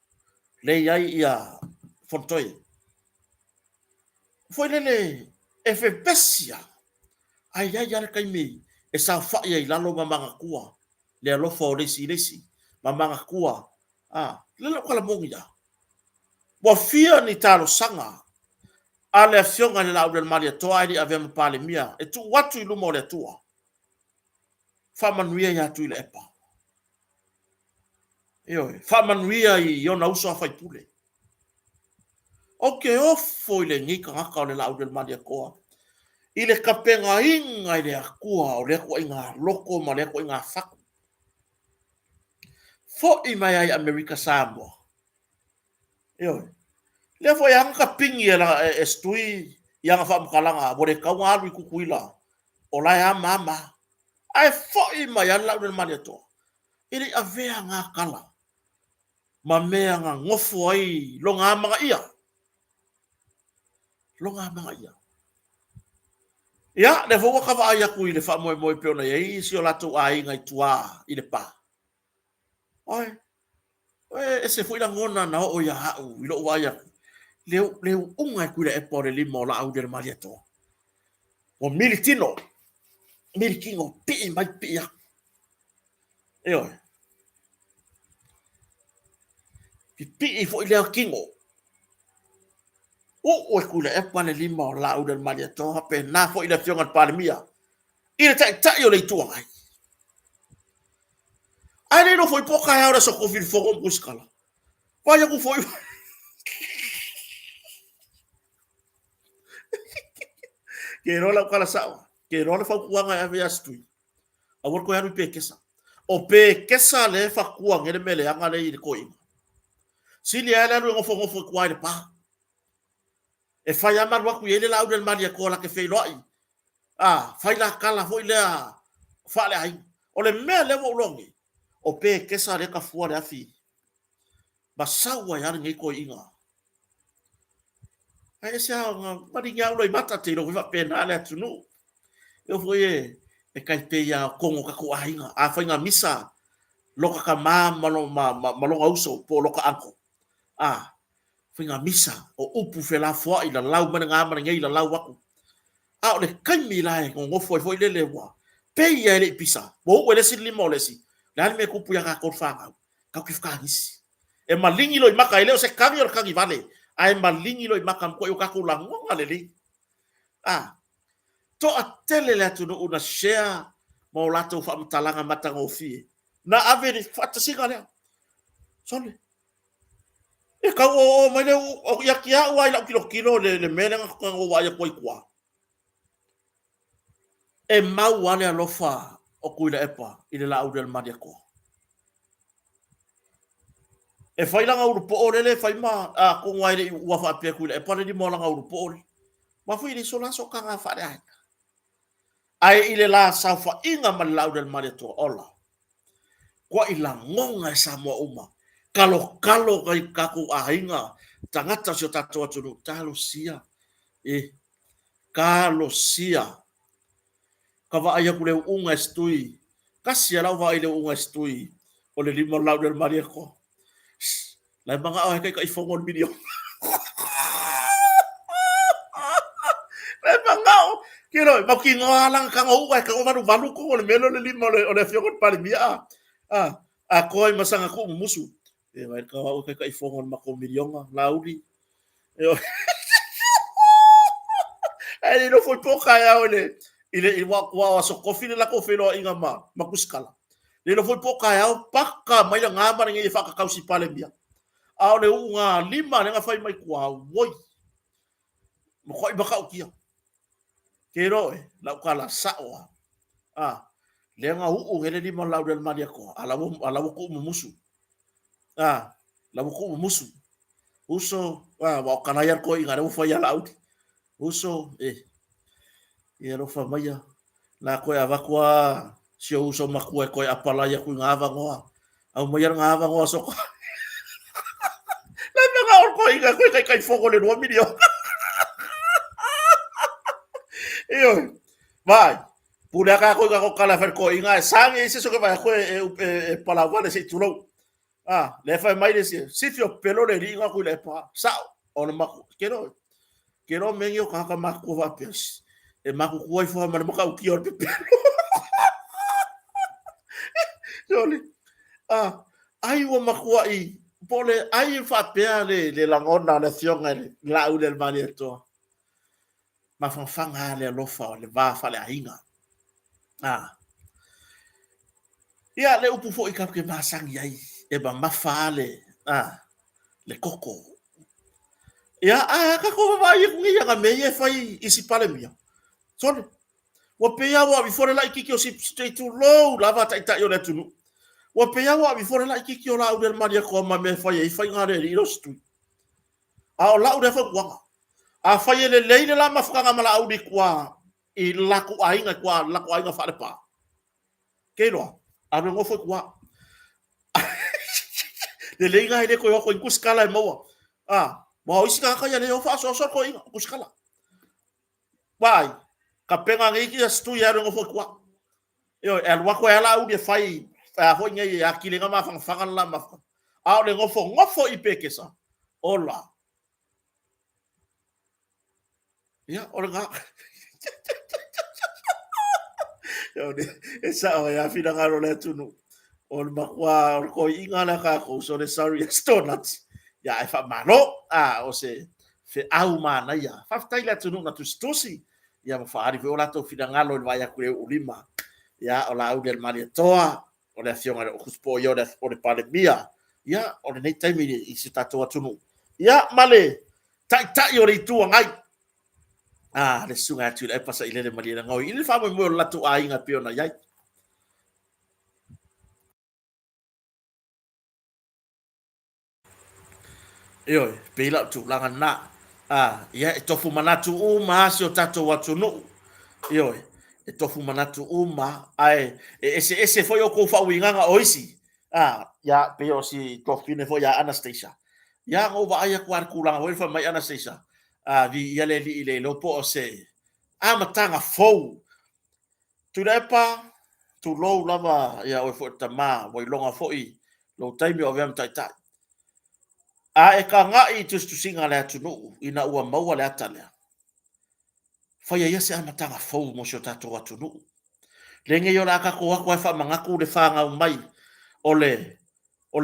A: Le ya fontoi. Foi lele e fe pesia. Ai le kai me e sa fa ia i lalo mamanga kua. Le alofa o resi. Mamanga kua. Lele kala mongia. Wa fia ni talo sanga. Ale afionga le laudi al maria toa ili avema pale mia. E tu watu ilumo le tua. Famanuia ya tu ile epa. Famanuia i yona uso a pule. Okay, ofo ile ngika ngaka o le laudi al maria koa. Ile kapenga inga ile akua o le ko inga loko ma le ko inga faku. Fo i mai ai America Samoa. Le fo yang ka pingi la estui yang fa mkalanga bore ka walu kukuila. Ola ya mama. Ai fo i mai ala le maria to. Ile avea ngakala. Mamea nga ngofo ai longa manga ia. Longa manga ia. Ya, le fo ka va ia ku ile fa mo pe ona ye si ola to ai ngai tua ile pa. Oi. Ese foi la ngona na o ya hau ilo waya. Leu unga ku le e pore limo la au del mariato. O militino. Milikingo pi mai pi ya. Pi foi le kingo. O ku le e pone limo la au del mariato hape na foi le fionga pale mia. Ile ta yo le tua ai. Ai no foi poca hora so ko fil fogo buscala. Vaya ku foi. Que rola kala sawa. Que rola fa kuanga ya via stui. A wor ko yaru pe kesa. O pe kesa le fa kuanga ele mele anga le i ko inga. Sili ala lu ngofo kwa ile pa. E fa ya mar wa ku ele la udel maria ko la ke fe loi. Fa la kala foi le fa le ai. O le mele wo longi. O pe kesa le ka fua le afi. Ba sawa ya ngi ko inga. Ai sa nga mari nga lo i mata te lo va pena le tunu. Eu foi e kai pe ya kongo ka ko ainga a fainga misa loka ka malonga uso po loka anko fainga misa o upu fe la fo ila lau mana ngama ngai ila lau waku o le kai mi lai ngo foi le wa pe ya le pisa bo o le si limo le si la me kupu ya ka ko fa ka ki fa ngisi e malingi lo i maka ile o se kangi o kangi vale ai malingi lo i maka ko yo ka ko la ngonga le li to atele le atu una share mo lato fa mtalanga matanga ofie na ave fata singa le sole e ka o mane o ya kia wa ila kilo le mele ngo wa ya koi kwa e mau wale alofa o kuila epa ile la audel madia ko e fai langa urupo ore le fai ma ko ngwa ile wa fa pe kuila epa le di mo langa urupo ore ma fu ile sola so kanga fa ai ai ile la sa fa inga ma la audel madia to ola kwa ila ngonga sa mo uma kalo kai kaku ainga tangata sio tato atu talo sia kalo sia kava aya kule unga stui kasia la va ile unga stui o le limo lau del maria ko la manga o kai fongon video la manga kiro ma ki ngoalang ka ngo ka balu ko le melo le limo o le fiongon pale bia koi masanga ko musu e vai ka o ka fongon ma ko milionga lauri ele no foi pouca ya ole ile wa so kofile la kofilo inga ma kuskala le no foi pouca ya paka mai nga ma ngi fa ka kausi pale bia ole unga lima nga fai mai kwa woi mo khoi ba ka kia kero la kala sawa le nga u ngene lima la del madia ko ala ko musu la ko musu uso wa kana yar ko inga re fai ya la uso ia lo fa mai la ko ava kwa si o so makua ko apala ia ku ngava ngoa au mai ngava ngoa so la nga o ko inga ko kai fogo le 2 milio io vai pula ka ko kala fer ko inga sangi se so que vai ko e pala vale se tulo le fa mai le si fio pelo le ringa ku le pa sa o le maku kero mengio ka maku va pes e maku ko i fo ma ka u ki o pe Joli. Ai o makua i pole ai fa pea le langona le fionga la u del manieto. Ma fanfanga le lofa le va fa le ainga. Ia le upu fo i ka ke masangi ai e ba mafa le koko. Ia ka ko va i kungi ya me e fai isi pale mia. Sone. Wa pea wa before la ikiki o si straight to low lava ta ita yo le tunu. Wa pea wa before la ikiki o la u del manieto ko ma me fai ngare ri ro stu. A o la u de fo wanga. A fai le leile la mafukanga mala au di kwa i laku ainga fa le pa. Keino. A me ngofo kwa. Le leiga ile ko yo ko kuskala mo. Mo isi ka ya le o fa so ko inga kuskala. Vai. Ka penga ngi ki stu ya ngofo kwa. Yo el wa ko ala au di fai fa ho ngai ya ki le ngama fanga la mafka. A le ngofo i pekesa. Ola. Ya, ola. Yo esa o ya fina ngaro le tunu. O makua o ko inga la ka ko so le sorry donuts ya e fa malo o se fe au mana ya fa tai la tunu na tu stosi ya fa ari o la to fina ngalo le vaya ku ulima ya o la u del mari toa o le afiona o kuspo yo de o le pale mia ya o le nei taimi i se tatu tunu ya male tai o le tu ngai le sunga tu le pasa ile le mari na ngoi ile fa mo la tu a inga piona ya Io, pela tu langa na. Ia e tofu manatu uma si o tato watu no. Io, e tofu manatu uma. Ai, ese foi o ko fa winganga oisi. Ya pe o si tofine foi a Anastasia. Ya ngo va ia kwar kulanga foi fa mai Anastasia. Vi ia le li le lopo o se. Matanga fou. Tu repa tu lo lava ya o fo tama, voi longa foi. Lo taimi o vem tai tai. E ka ngai tu singa le atunu ina ua maua le atalea. Faya ia se amatanga fou mo sio tato atunu. Lenge yo la ka ko ako e fa mangaku le fanga mai o le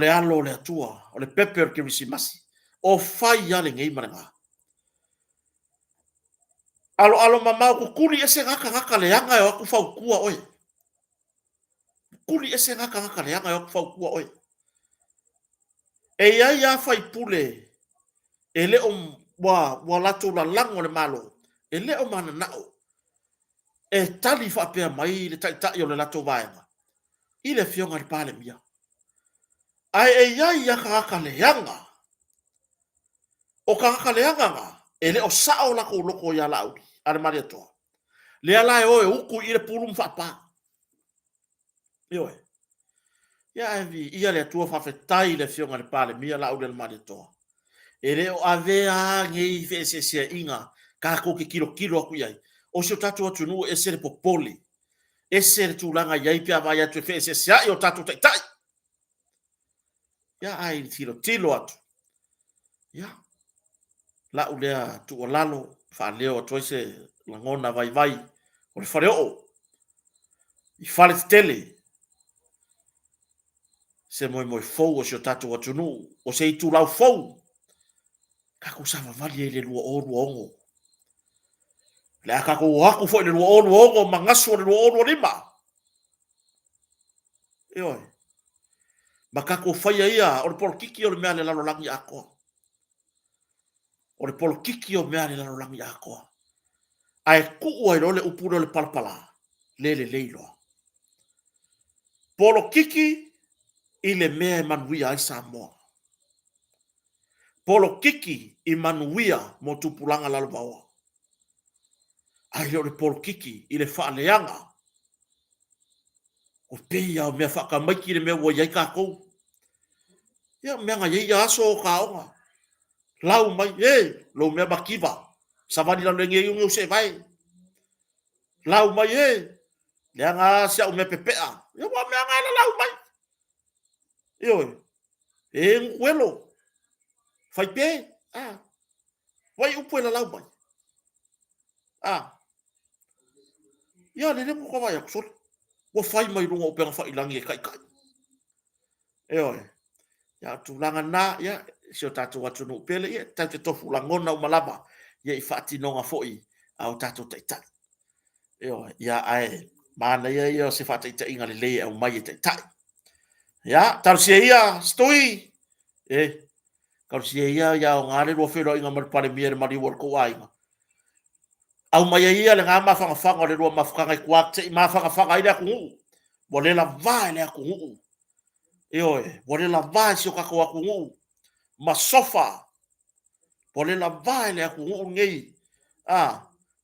A: alo le atua, o le pepper ke masi. O fai ya le ngei maranga. Alo mamau ku kuli ese ngaka le anga e aku fau kua oi. Kuli ese ngaka le anga e aku fau kua oi. E ia fai pule ele wa latu la lango le malo. Ele o mana nao. E tali fa pe mai le tai o le lato vaenga. I le fionga le pale mia. Ai ia ka le yanga. O ka le yanga nga. Ele o sao la ko loko ya laudi. Ale maria toa. Le ala e oe uku i le pulum fa pa. Io e. Ia e vi ia le tua fa fetai le fionga le pale mia laudi le maria toa. Ele o avea ngei fe se inga. Ka ko ke kilo aku iai. O se tatu atu nu e se le popoli. E se le tūlanga iai pia vai atu e fe se ai o tatu tai. Ya ai tilo atu. Ya. La ulea tu o lalo fa leo to se langona vai. O le fare o. I fale tele. Se moi fou o se tatu atu nu. O se i tu lau fou. Ka ku sa vali e le lua o ongo. Le aka ko haku fo le lua o ongo mangaso le lua o lima. Oi. Makako fai ia o le por kiki o le mea le lalo langi akoa. O le por kiki o mea le lalo langi akoa. Ai ku ua le upuro le palpala. Le leilo. Polo kiki i le mea e manuia ai Samoa. Polo kiki i manuia mo tupulanga lalo baoa. ai le polkiki i le whaaleanga. O pei au mea whakamaiki le mea ua iai kākou. Ia mea ngai iei aso o kaonga. Lau mai, lo mea makiva. Savani la nge iungi o se vai. Lau mai, le anga sia o mea pepea. Ia wa mea ngai la lau mai. Io, nguelo. Fai pe, wai upo la lau mai. Ia le mo ko vai aksol. Wa fai mai runga o penga fai langi e kai kai. Io, ya tulanga na ya sio tatu watu no pele ya tatu tofu langona o malaba ya ifati no nga foi au tatu tai. Io, ya ai mana ya se fata ita inga le au mai tai. Ya, tar se ia stoi. Kau se ia ya o ngare ro fero inga mar pare mier mari wor ko ai. Au mai ia le ngama fanga le ro mafanga i kwak te ma fanga ida ku. Bole la vai le ku. Io, bole la vai sio ka ko ku. Ma sofa. Bole la vai le ku ngei.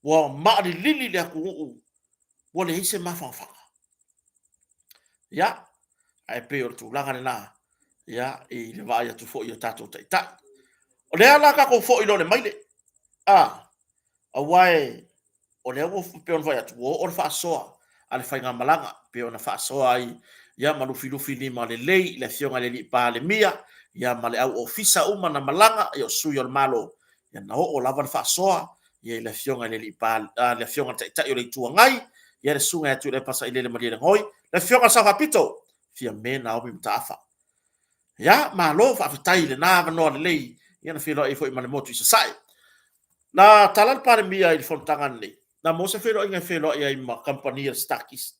A: Wa ma lili le ku. Bole hise ma fanga. Ya, ai pe o tu langa na. Ya, i le vai tu fo i tato tai. O le ala ka ko fo i lo le maile. Awai o le o pe on vai atu o fa soa ale fa malanga pe ona fa soa ai ya malu filu ni ma le lei le fionga le pa le mia ya male au ofisa uma na malanga yo su yo malo ya na o lava fa soa ya le fionga le pa le fionga ta yo le tu ngai ya le sunga tu le pasa ile le mali le hoi le fionga sa rapito fia me na o mi tafa ya malo fa tai le na no le lei ya na filo i fo i male motu i sai na talal pare mia il fontangan ni na mo se felo inga felo ia ma company stakis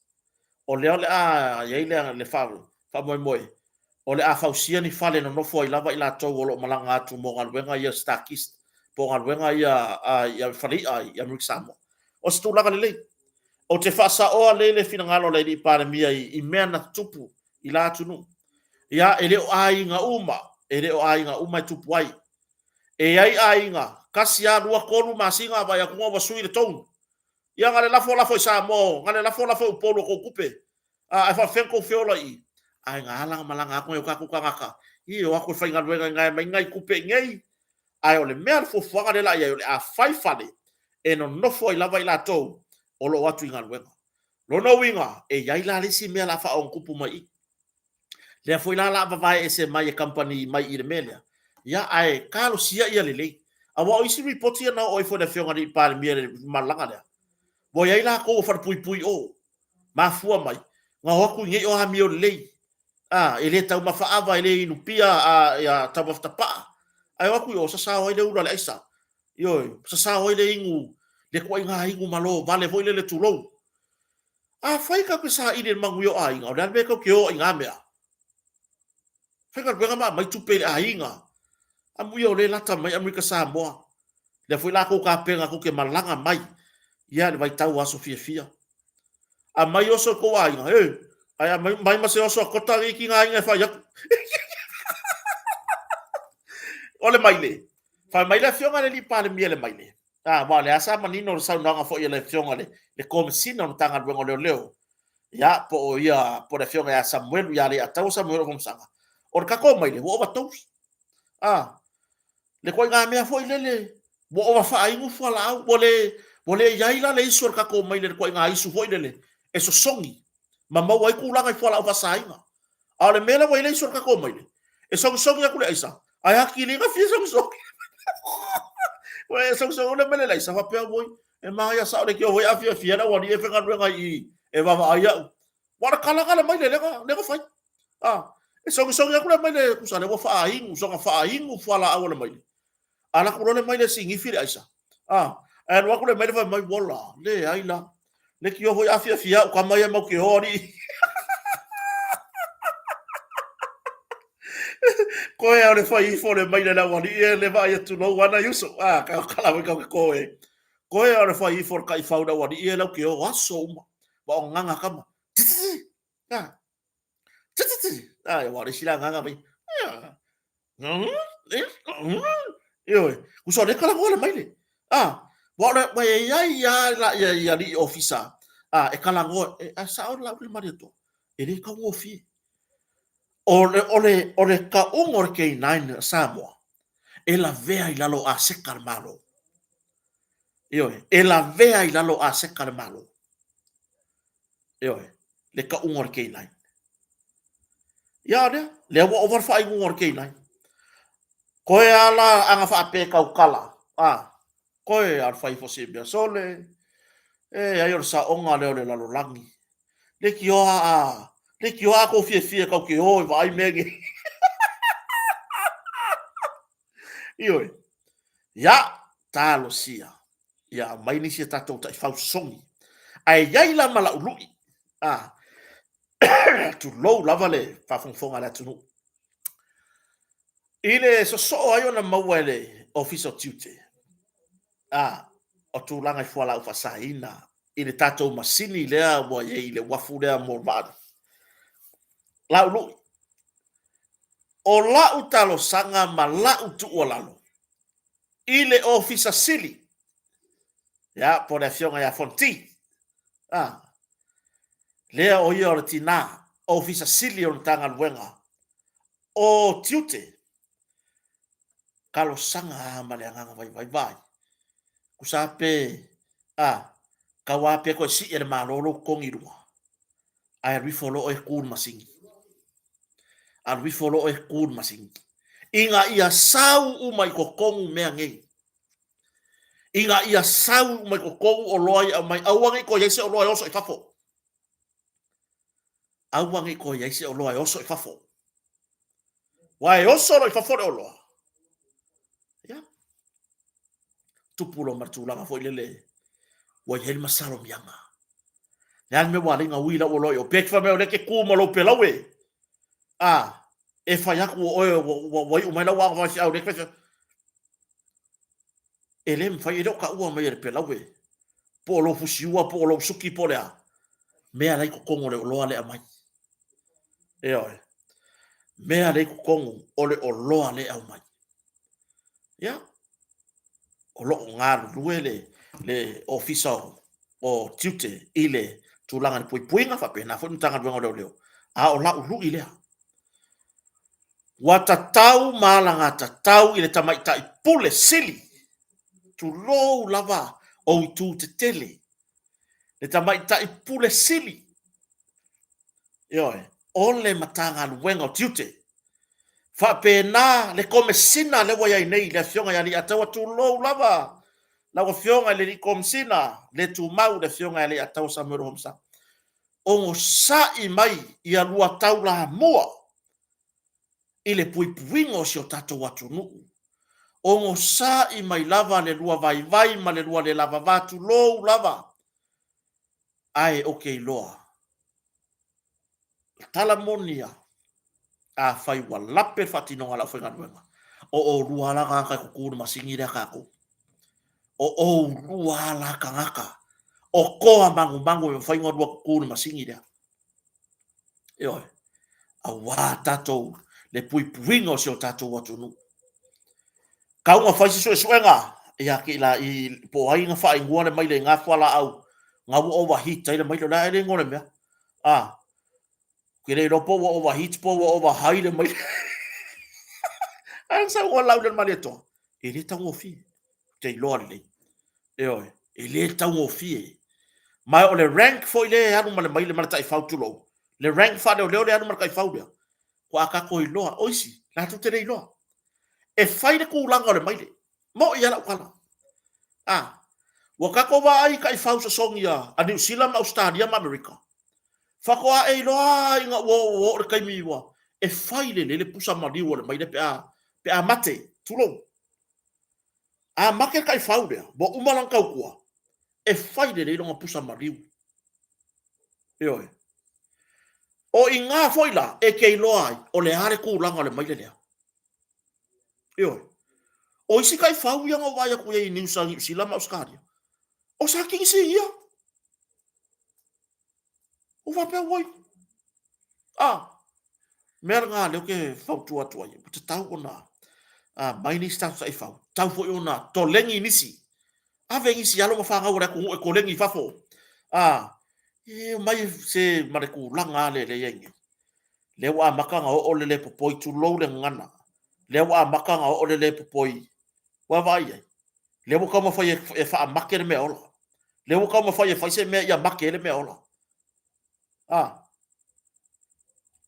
A: o le ia le fa moi o le a fausia ni fale no fo i lava i la to lo malanga atu mo ngalwenga ia stakis po ngalwenga ia fali ia muksamo o stu lava le o te fasa o le fina ngalo le di pare mia i mena tupu i la tunu ia ele o ainga uma tupu ai e ai ainga kasi a lua kolu masinga vai aku ngova sui le tonu ia ngale lafo sa mo ngale lafo polo ko kupe a fa fen ko feola i ai ngala malanga aku ka ku kanga i o aku fa ngal ngai mai ngai kupe ngai ai ole mer fo fo ngale la ia ole a fai fale e no fo i lava i la to o lo watu ngal wenga lo no winga e ia la lisi me la fa on kupu mai le foi la vai ese mai company mai i melia ia ai kalo sia ia lele awa isi report ia na oi fo na fionga ni pa miere malanga le bo ia la ko fa pui o ma fua mai nga hoku nge o ha mio le ele tau ma fa ava ele inu pia ya tau of tapa ai hoku o sa sa oi le ura le isa yo sa sa oi le ingu le ko inga ingu malo vale foi le tulo fai ka ko sa ide mangu yo ai nga dan be ko kyo inga mea fai ka benga mai tupe ai nga amu yo le lata mai Amerika Samoa le foi la ko ka penga ko ke malanga mai ia le vai tau aso fia a mai oso ko ai ai mai ma se oso ko ta ki nga inga fa ya ole mai le fa mai le fionga le pa le miele mai le ma le asa manino sa nga fo le fionga le kom sino no tanga wengo leo ya po ia po le fionga ya Samuel ya le atau Samuel kom sanga or ka ko mai le wo ba tos le ko nga me fo le bo o fa ai mu fa la bole ia ila le isu ka ko mai le ko nga isu fo le eso songi mama wai ku langa fo la fa sainga ale mela wai le isu ka ko mai le e songi ku le isa ai haki le nga fi songi we songi le mele le isa fa pe boy e ma ya sa le ki o wai afia na wani e fa nga i e va ai wa kala mai le le fa e songi ku le mai le ku sa le fa ai u fa la awala mai ala ko le mai le singi fi aisa and wa ko le mai mai bola le ai la le ki o afia ka mai ma ki hori ko e ole fai fo le mai le la wani e le vai tu no wana yuso ka kala ka ko e ole fai fo ka i fa da wani e la ki o aso ba o nganga kama e wa le sila nganga mai yo ku so le kala ko le mai le Wala wa ya la li officer. E kala ngo e sa o la mari to. E le ka ngo fi. Ole ka ungor ke nine Samoa. E la vea I lalo a sekar malo. E la vea I lalo a sekar malo. Le ka ungor ke nine. Ya le wa over fa ungor ke nine. Koe ala anga fa ape ka ukala. Koe al fai fo se bia sole. Ai or sa onga le lalo langi. Le ki oa ko fie ka ke o vai mege. Ya talo sia. Ya mai ni sia tatou tai fau songi. Ai yai la mala ului. Tu low lava le fa fonga la tunu. Ile so ayo na mawele officer duty. O tu langa I fuala ufa saina. Ile tatou masini lea mo ye ile wafu lea mo bad. La ului. O la utalo sanga ma la utu o lalo. Ile officer sili. Ya por fionga ya fonti. Lea o ia o tina officer sili on tanga luenga. O tiute. Kalo sanga ma le anga vai. Kusape kawape ko si er malolo kongirua. Ai rifolo e kun masingi. Al rifolo e kun masingi. Inga ia sau umai ko kongu mea ngei. Inga ia sau umai ko kongu o loai a mai awangi ko yese o loai oso I fafo. Awangi ko yese o loai oso I fafo. Wai oso lo I fafo o loa. Ya. Tupulo martulanga fo ilele. Wai hel masalo mianga. Yan me wale nga wila o loai o pekfa me o leke kuma lo pelawe. E fai aku o wai umai la wanga wasi au leke. Ele mfai ero ka ua mai pelawe. Po lo fusiua po lo suki po lea. Mea lai ko kongo le o loa le amai. Mea lai ko kongo ole o loa le amai. Ya. O lo ngā ruele le officer o tiute ile tulanga ni puinga fa pena fo ntanga duanga leo. O la ulu ile. Watatau malanga tatau ile tamaita pule sili. Tu lo lava o tu te tele. Le tamaita pule sili. Ole matanga luenga o tiute. Fa pena le komesina le waya nei le fionga ya li atawa tu lo lava. La wa fionga le komesina le tu mau le fionga ya li atawa samuro homsa. Ongo sai mai ia lua taula mua. Ile puingo si o tato watu nuu. Ongo sai mai lava le lua vai ma le lua le lava vatu lo lava. Ai okay loa. Tala monia. Fai wa lape fatino ala fai nganuenga. O ruala ngaka kukuru masingi rea kako. O ruala ngaka. O koa mangu me fai ngodua kukuru masingi rea. Awa tato le puingo si o tato watunu. Kaunga fai si suenga. Ia ki la I po ai nga fai nguane mai le ngā whala au. Ngā ua overheat taile mai le nā ere ngone mea. Kere ropo wa overheat po wa overhigh le mai. Ansa wa lau le mali to. Ele tango fi. Te lori le. Ele tango fi. Mai o le rank fo ile anu male mai le mata I fau tulo. Le rank fa le le anu male kai fau dia. Ko aka ko iloa oisi. La tu te le iloa. E fai le ku langa le mai le. Mo ia la kala. Wa ka ko wa ai kai fau so songia. A New Zealand, Australia, America. Fakoa e loa inga wo le kaimi wa. E faile le pusa maliwa le mai le pe a mate tulo. A make kai faude bo umalang kau kua. E faile le longa pusa maliwa. O inga foila e kei loa o le hare ku langa le mai le lea. O isi kai fau yang o waya kuya I New Zealand Australia. O sa kingisi ia. O wapea woi. Mera ngā leo ke whau tua tua ia. Te tau o nā. Mai ni stau sa I whau. Tau fo i o nā. Tō lengi nisi. ave ngisi alo mafanga ora ko lengi fafo e mai se mare ku langa le yengi le wa makanga o le popoi tu lo le ngana le wa makanga o le popoi wa vai le wo kama fa e fa makere me ola le wo kama fa e fa se me ya makere me ola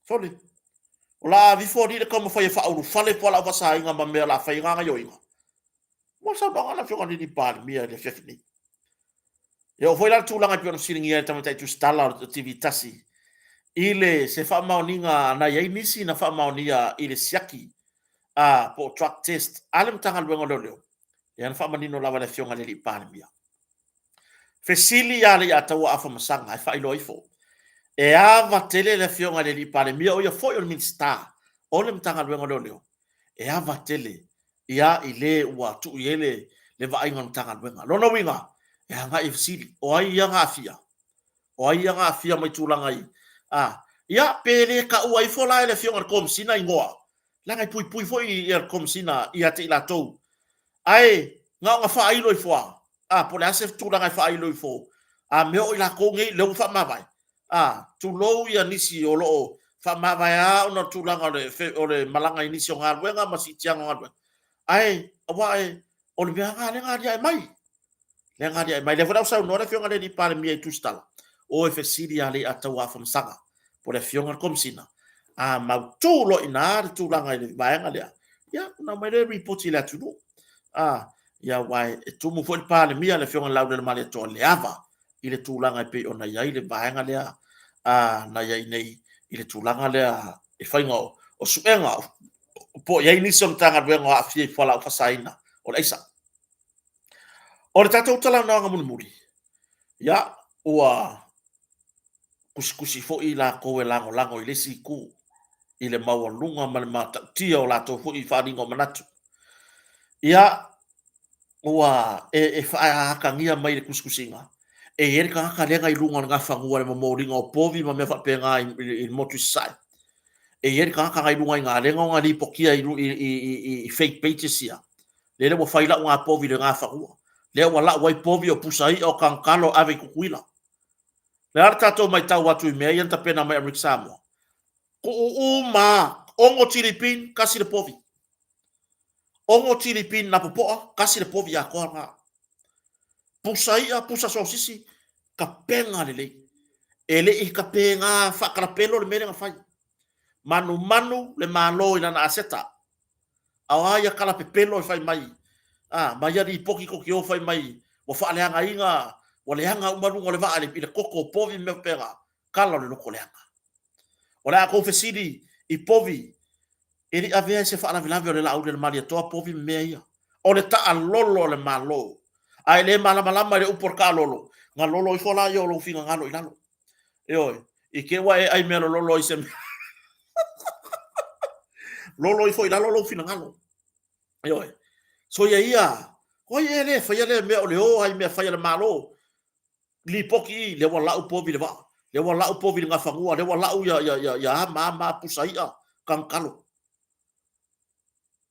A: sorry ola vi fo di le kama fa e fa ulu fale pola va sa inga ma me la fa inga yo inga mo sa ba la fio di par mi le fefni e o foi la tu langa pio siringi e tamata tu stala tv tasi ile se fa maoninga na ye nisi na fa maonia ile siaki po track test alem tanga luengo leo yan fa manino lava le fionga le li par mi fesili ya le atawa afa masanga ai fa ilo ifo e ava tele le fionga le li par mi o yo foi on min star olem tanga luengo leo e ava tele ia ile wa tu yele le va ingon tanga luenga lona winga e anga ifsili o ai anga afia mai tulanga i ia pele ka ua i fola le fionga kom sina ingoa langa pui foi i kom sina ia te la tou ai nga fa ilo i foa po la se tulanga fa ilo i fo me o la ko ngi le fa ma vai tu lo ia nisi o lo fa ma vai ona tulanga le malanga inisi o nga wenga ma si tianga nga ai o le nga dia mai le fa sa no le fionga le di par mi tu stala o fe siria le atawa fa sanga po le fionga kom sina ma tu lo ina tu langa le baenga le ya na mai le report ile tu ya wai tu mo foi pa le mia le fionga laude le male to le ava ile tu langa pe ona ya ile baenga le na ya nei ile tu langa le e fai ngo o suenga po ya ini som tanga vengo a fi fala fa saina o le isa o le tatu tala na nga muri ya ua kusi fo i la ko e lango i le siku i le maualunga ma le mata tia o la to fo i wharingo manatu ia ua e whaakangia mai le kuskusinga ere ka haka lenga i lunga nga whangua le mamoringa o povi ma mea whapenga i motu sai ere ka haka i lunga i ngā lenga o ngā lipokia i fake pages ia le mo whaila o ngā povi le ngā whangua le wala wai povi o pusai o kankalo ave kukuila le artato mai tau watu i mea i anta pena mai Amerika Samoa ko uma ongo Filipin kasi le povi ongo Filipin na popoa kasi le povi a koa ngā pusa sosisi ka penga le ele i ka penga whakarapelo le mene ngā whai manu le malo i lana aseta awa ia kala pepelo i whai mai mai ari poki koki o whai mai wa whaaleanga inga wa leanga umarunga le vaale i le koko povi me penga kala le loko leanga o le ako fesiri i povi eri avea se whaalavilave o le lau le maria toa povi mea ia o le taa lolo le malo ai le malama le upor ka lolo nga lolo i fola yo lo finga ngalo i lalo i ke wa ai me lolo i se lolo i fo i lalo lo finga ngalo so ia ko ye le fa le me o le o ai me fa le malo li poki le wala u povi le va le wala u povi nga fangua le wala u ya ma pusaia kan kalo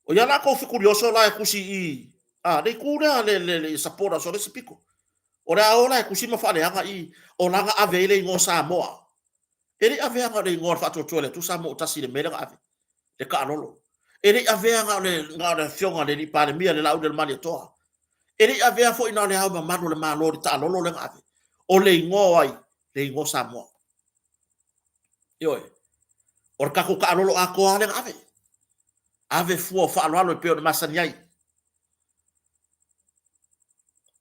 A: o ya la ko fi curioso la kusi i de kura le sapora so le spiko ora ola kusi ma fa le anga i o langa avele ngo Samoa eri avea nga le ngor fa to le tu Samoa tasi le mele ave le ka lolo eri avea nga le fionga le ni pa le mia le lau del mali toa eri avea fo ina le hama manu le malo le ta lolo le ave o le ngo ai le ngo Samoa or ka ko ka lolo a ko ale ave fu fa alo pe o masani ai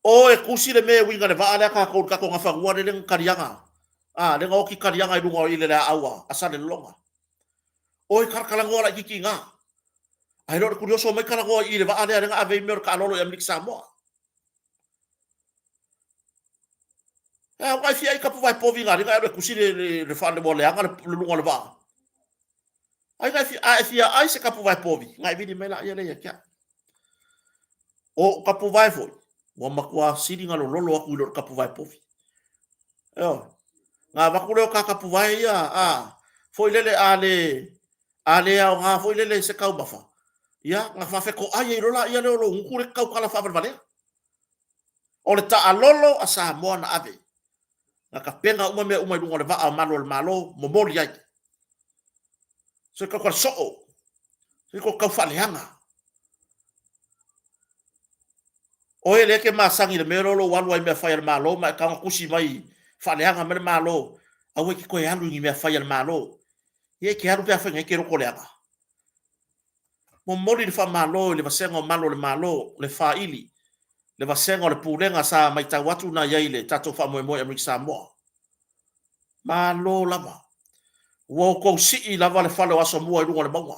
A: o e kusi le me winga le va ale ka ko nga fa ngua le karianga le ngoki karianga i lunga i le aua asa le longa o e karkalangoa la kiki nga ai lo curioso mai kalangoa i le va ale nga ave me ka lolo ya Amerika Samoa wai fi ai kapu vai povi nga le kusi le fa le mole anga le lunga le va ai ga fi ai se kapu vai povi ngai vidi mela ia le ya o kapu vai foi wa makua siri nga lolo aku lo kapu vai povi nga vakule o kapu vai ia foi lele ale au nga foi lele se kau bafa ia nga fa fe ko ai lo la ia lo ngure kau kala fa vale O le ta'alolo a Samoa na ave. Na ka penga uma me uma lunga le va'a malo le malo mo moli ai. So ka kwa so'o. So ko ka faleanga. O ele ke masangi le mero lo walu ai me fa le malo ma ka kusi mai faleanga me le malo. Awe ki ko yalu ngi me fa le malo. Ye ke yalu pe fa ngi ke ro ko le anga. Mo moli le fa malo le vasengo malo le malo le fa ili. Le vasengo le pulenga sa mai ta watu na yaile tato fa mo mo Amerika Samoa. Malo lava. Wo ko si lava le falo aso mo i lunga le maua.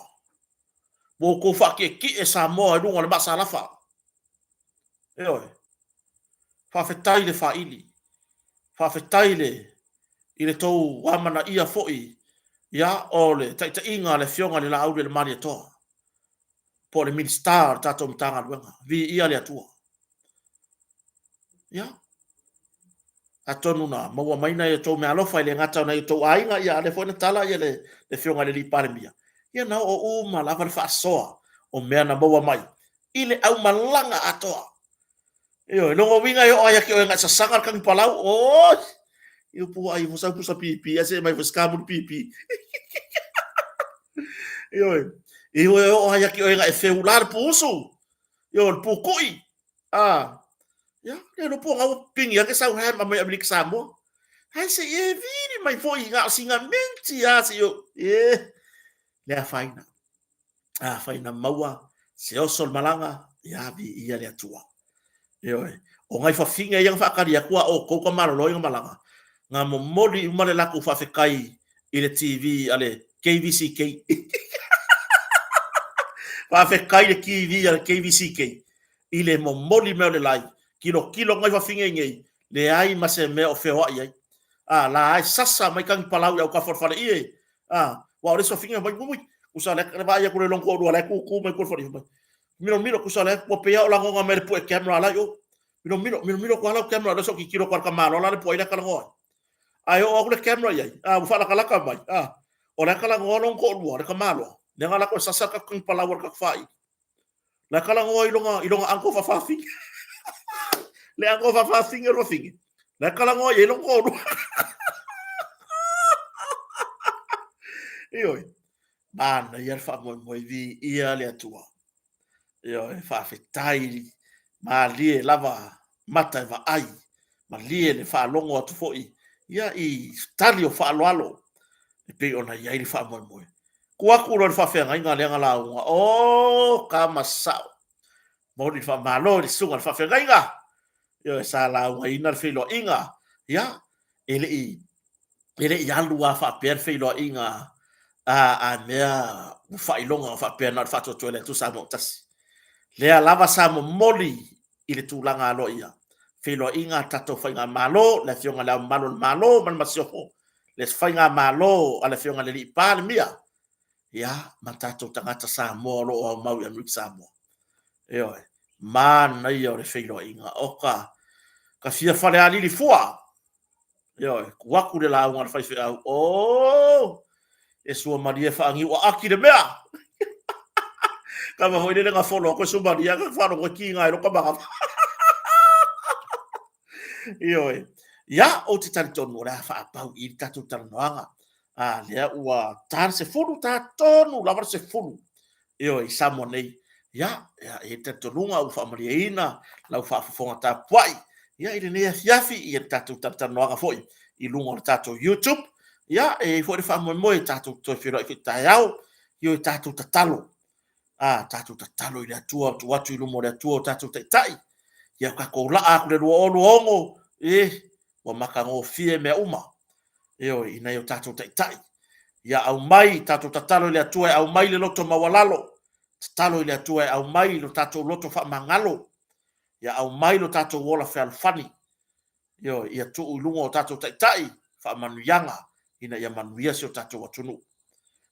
A: Wo ko fa ki e Samoa i lunga le masa lafa. Eo. Fa fetai le fa ili. Fa fetai le ile tou wamana ia foi. Ya ole ta inga le fionga le la aude le mani to. Po le minister tato mtanga luenga. Vi ia le atua. Ya. Atonu na maua maina e tou me alofa ile ngata na tou ainga ia le foi na tala ia le fionga le li paremia. Ia na o uma lava le fa soa o mea na maua mai. Ile au malanga atoa. Iyo, longo winga yo aya ki o nga sa sangar kang palau. Oh, iyo po ay mo sa pipi, ase may fuskamun pipi. Iyo, iyo yo aya ki o nga efeular puso. Yo, pukui. Ah, ya, no po nga ping ya ke sa uhan mamay ablik samo. Hay se ye vini may fo nga singa menti ya se yo. Le faina. Ah, faina maua. Se o sol malanga, ya bi iya le atua. Yo, o ngai fa finga yang fa kari akua o ko ka marolo yang malanga nga mo modi umale la ku fa fe kai ile TV ale KVCK fa fe kai le TV ale KVCK ile mo modi me le lai kilo ngai fa finga ngai le ai ma se me o fe wa ai la ai sasa mai kan palau ya ka for fa ie wa o so finga mai mui usale ka ba ya ku le longo do ala ku mai ku for miro ku sale po pe ya la ngonga me po e camera la yo miro ko hala camera so ki kilo kwa kamalo la po ina kala ngo ayo o le camera yai bu fala kala ka mai o la kala ngo non ko lu ka malo le ngala ko sasa ka kung palawar ka fai la kala ngo ilonga angko fa fa fi le angko fa fa finger ro fi la kala ngo ye long ko lu yo bana yer fa mo vi ia le atua yo fa fetai ma lie lava mata va ai ma lie le fa longo atu foi ia i tali o fa alo e pe ona ia i fa mo mo ku aku lo fa fe ngai ngale ngala o ka masao mo di fa malo di sunga fa fe ngai nga yo sa la wa ina fe lo inga ya ele i alu a fa per fe lo inga a mea fa ilonga fa per na fa to le tu sa mo tas le lava sa mo moli ile tulanga lo ia felo inga tato fainga malo le fionga la malo man masio le fainga malo ala fionga le pal mia ya matato tangata sa mo lo o mau ya mix mo yo man na yo le felo inga oka ka fia fale ali li fua yo waku de la un fa o e sua maria fa ngi wa aki de mea kama hoide nga folo ko suma dia ka fa ko kinga ro ka ba yo ya o te tari tonu ora fa pau i tatu tanoanga le ua tar se fulu ta tonu la se fulu yo i samo nei ya e te tonunga u fa mariina la u fa fonga ta puai ya i ne yafi i tatu tanoanga foi i lunga tatu YouTube ya e foi fa mo tatu to firo i ta yao yo tatu tatalo tatu tatalo i tua tu watu i lumo le tua tatu tai ya ka ko la a le o ongo wa makango fie me uma yo ina yo tatu tai ya au mai tatu tatalo le tua au mai le loto mawalalo tatalo le tua au mai lo tatu loto fa mangalo ya au mai lo tatu wola fe alfani yo ia tu ulungo tatu tai fa manuyanga ina ya manuia so tatu watunu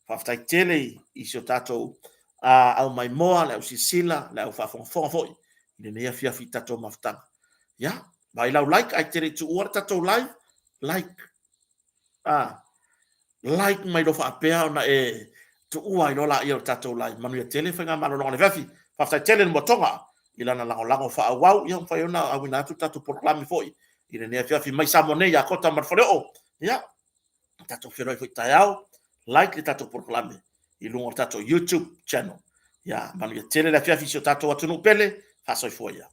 A: fa tai tele i so tatu au mai moa le usisila le au fa fonga foi ina ia fia fita to maftanga ya vai lau like ai tere tu ora tato live like like mai do fa pea na tu ua no la ia tato live manu ya tele fenga malo no le vafi fa fa tele mo tonga ilana lago whaawau ia whai ona awina atu tatu proklami foi ile ne fiafi mai samone ya kota marfoleo ia tatu whiroi foi tai au like le tatu proklami i lungo tatu YouTube channel ia manu ia tele la fiafi sio tatu watu no pele fasoi foi ia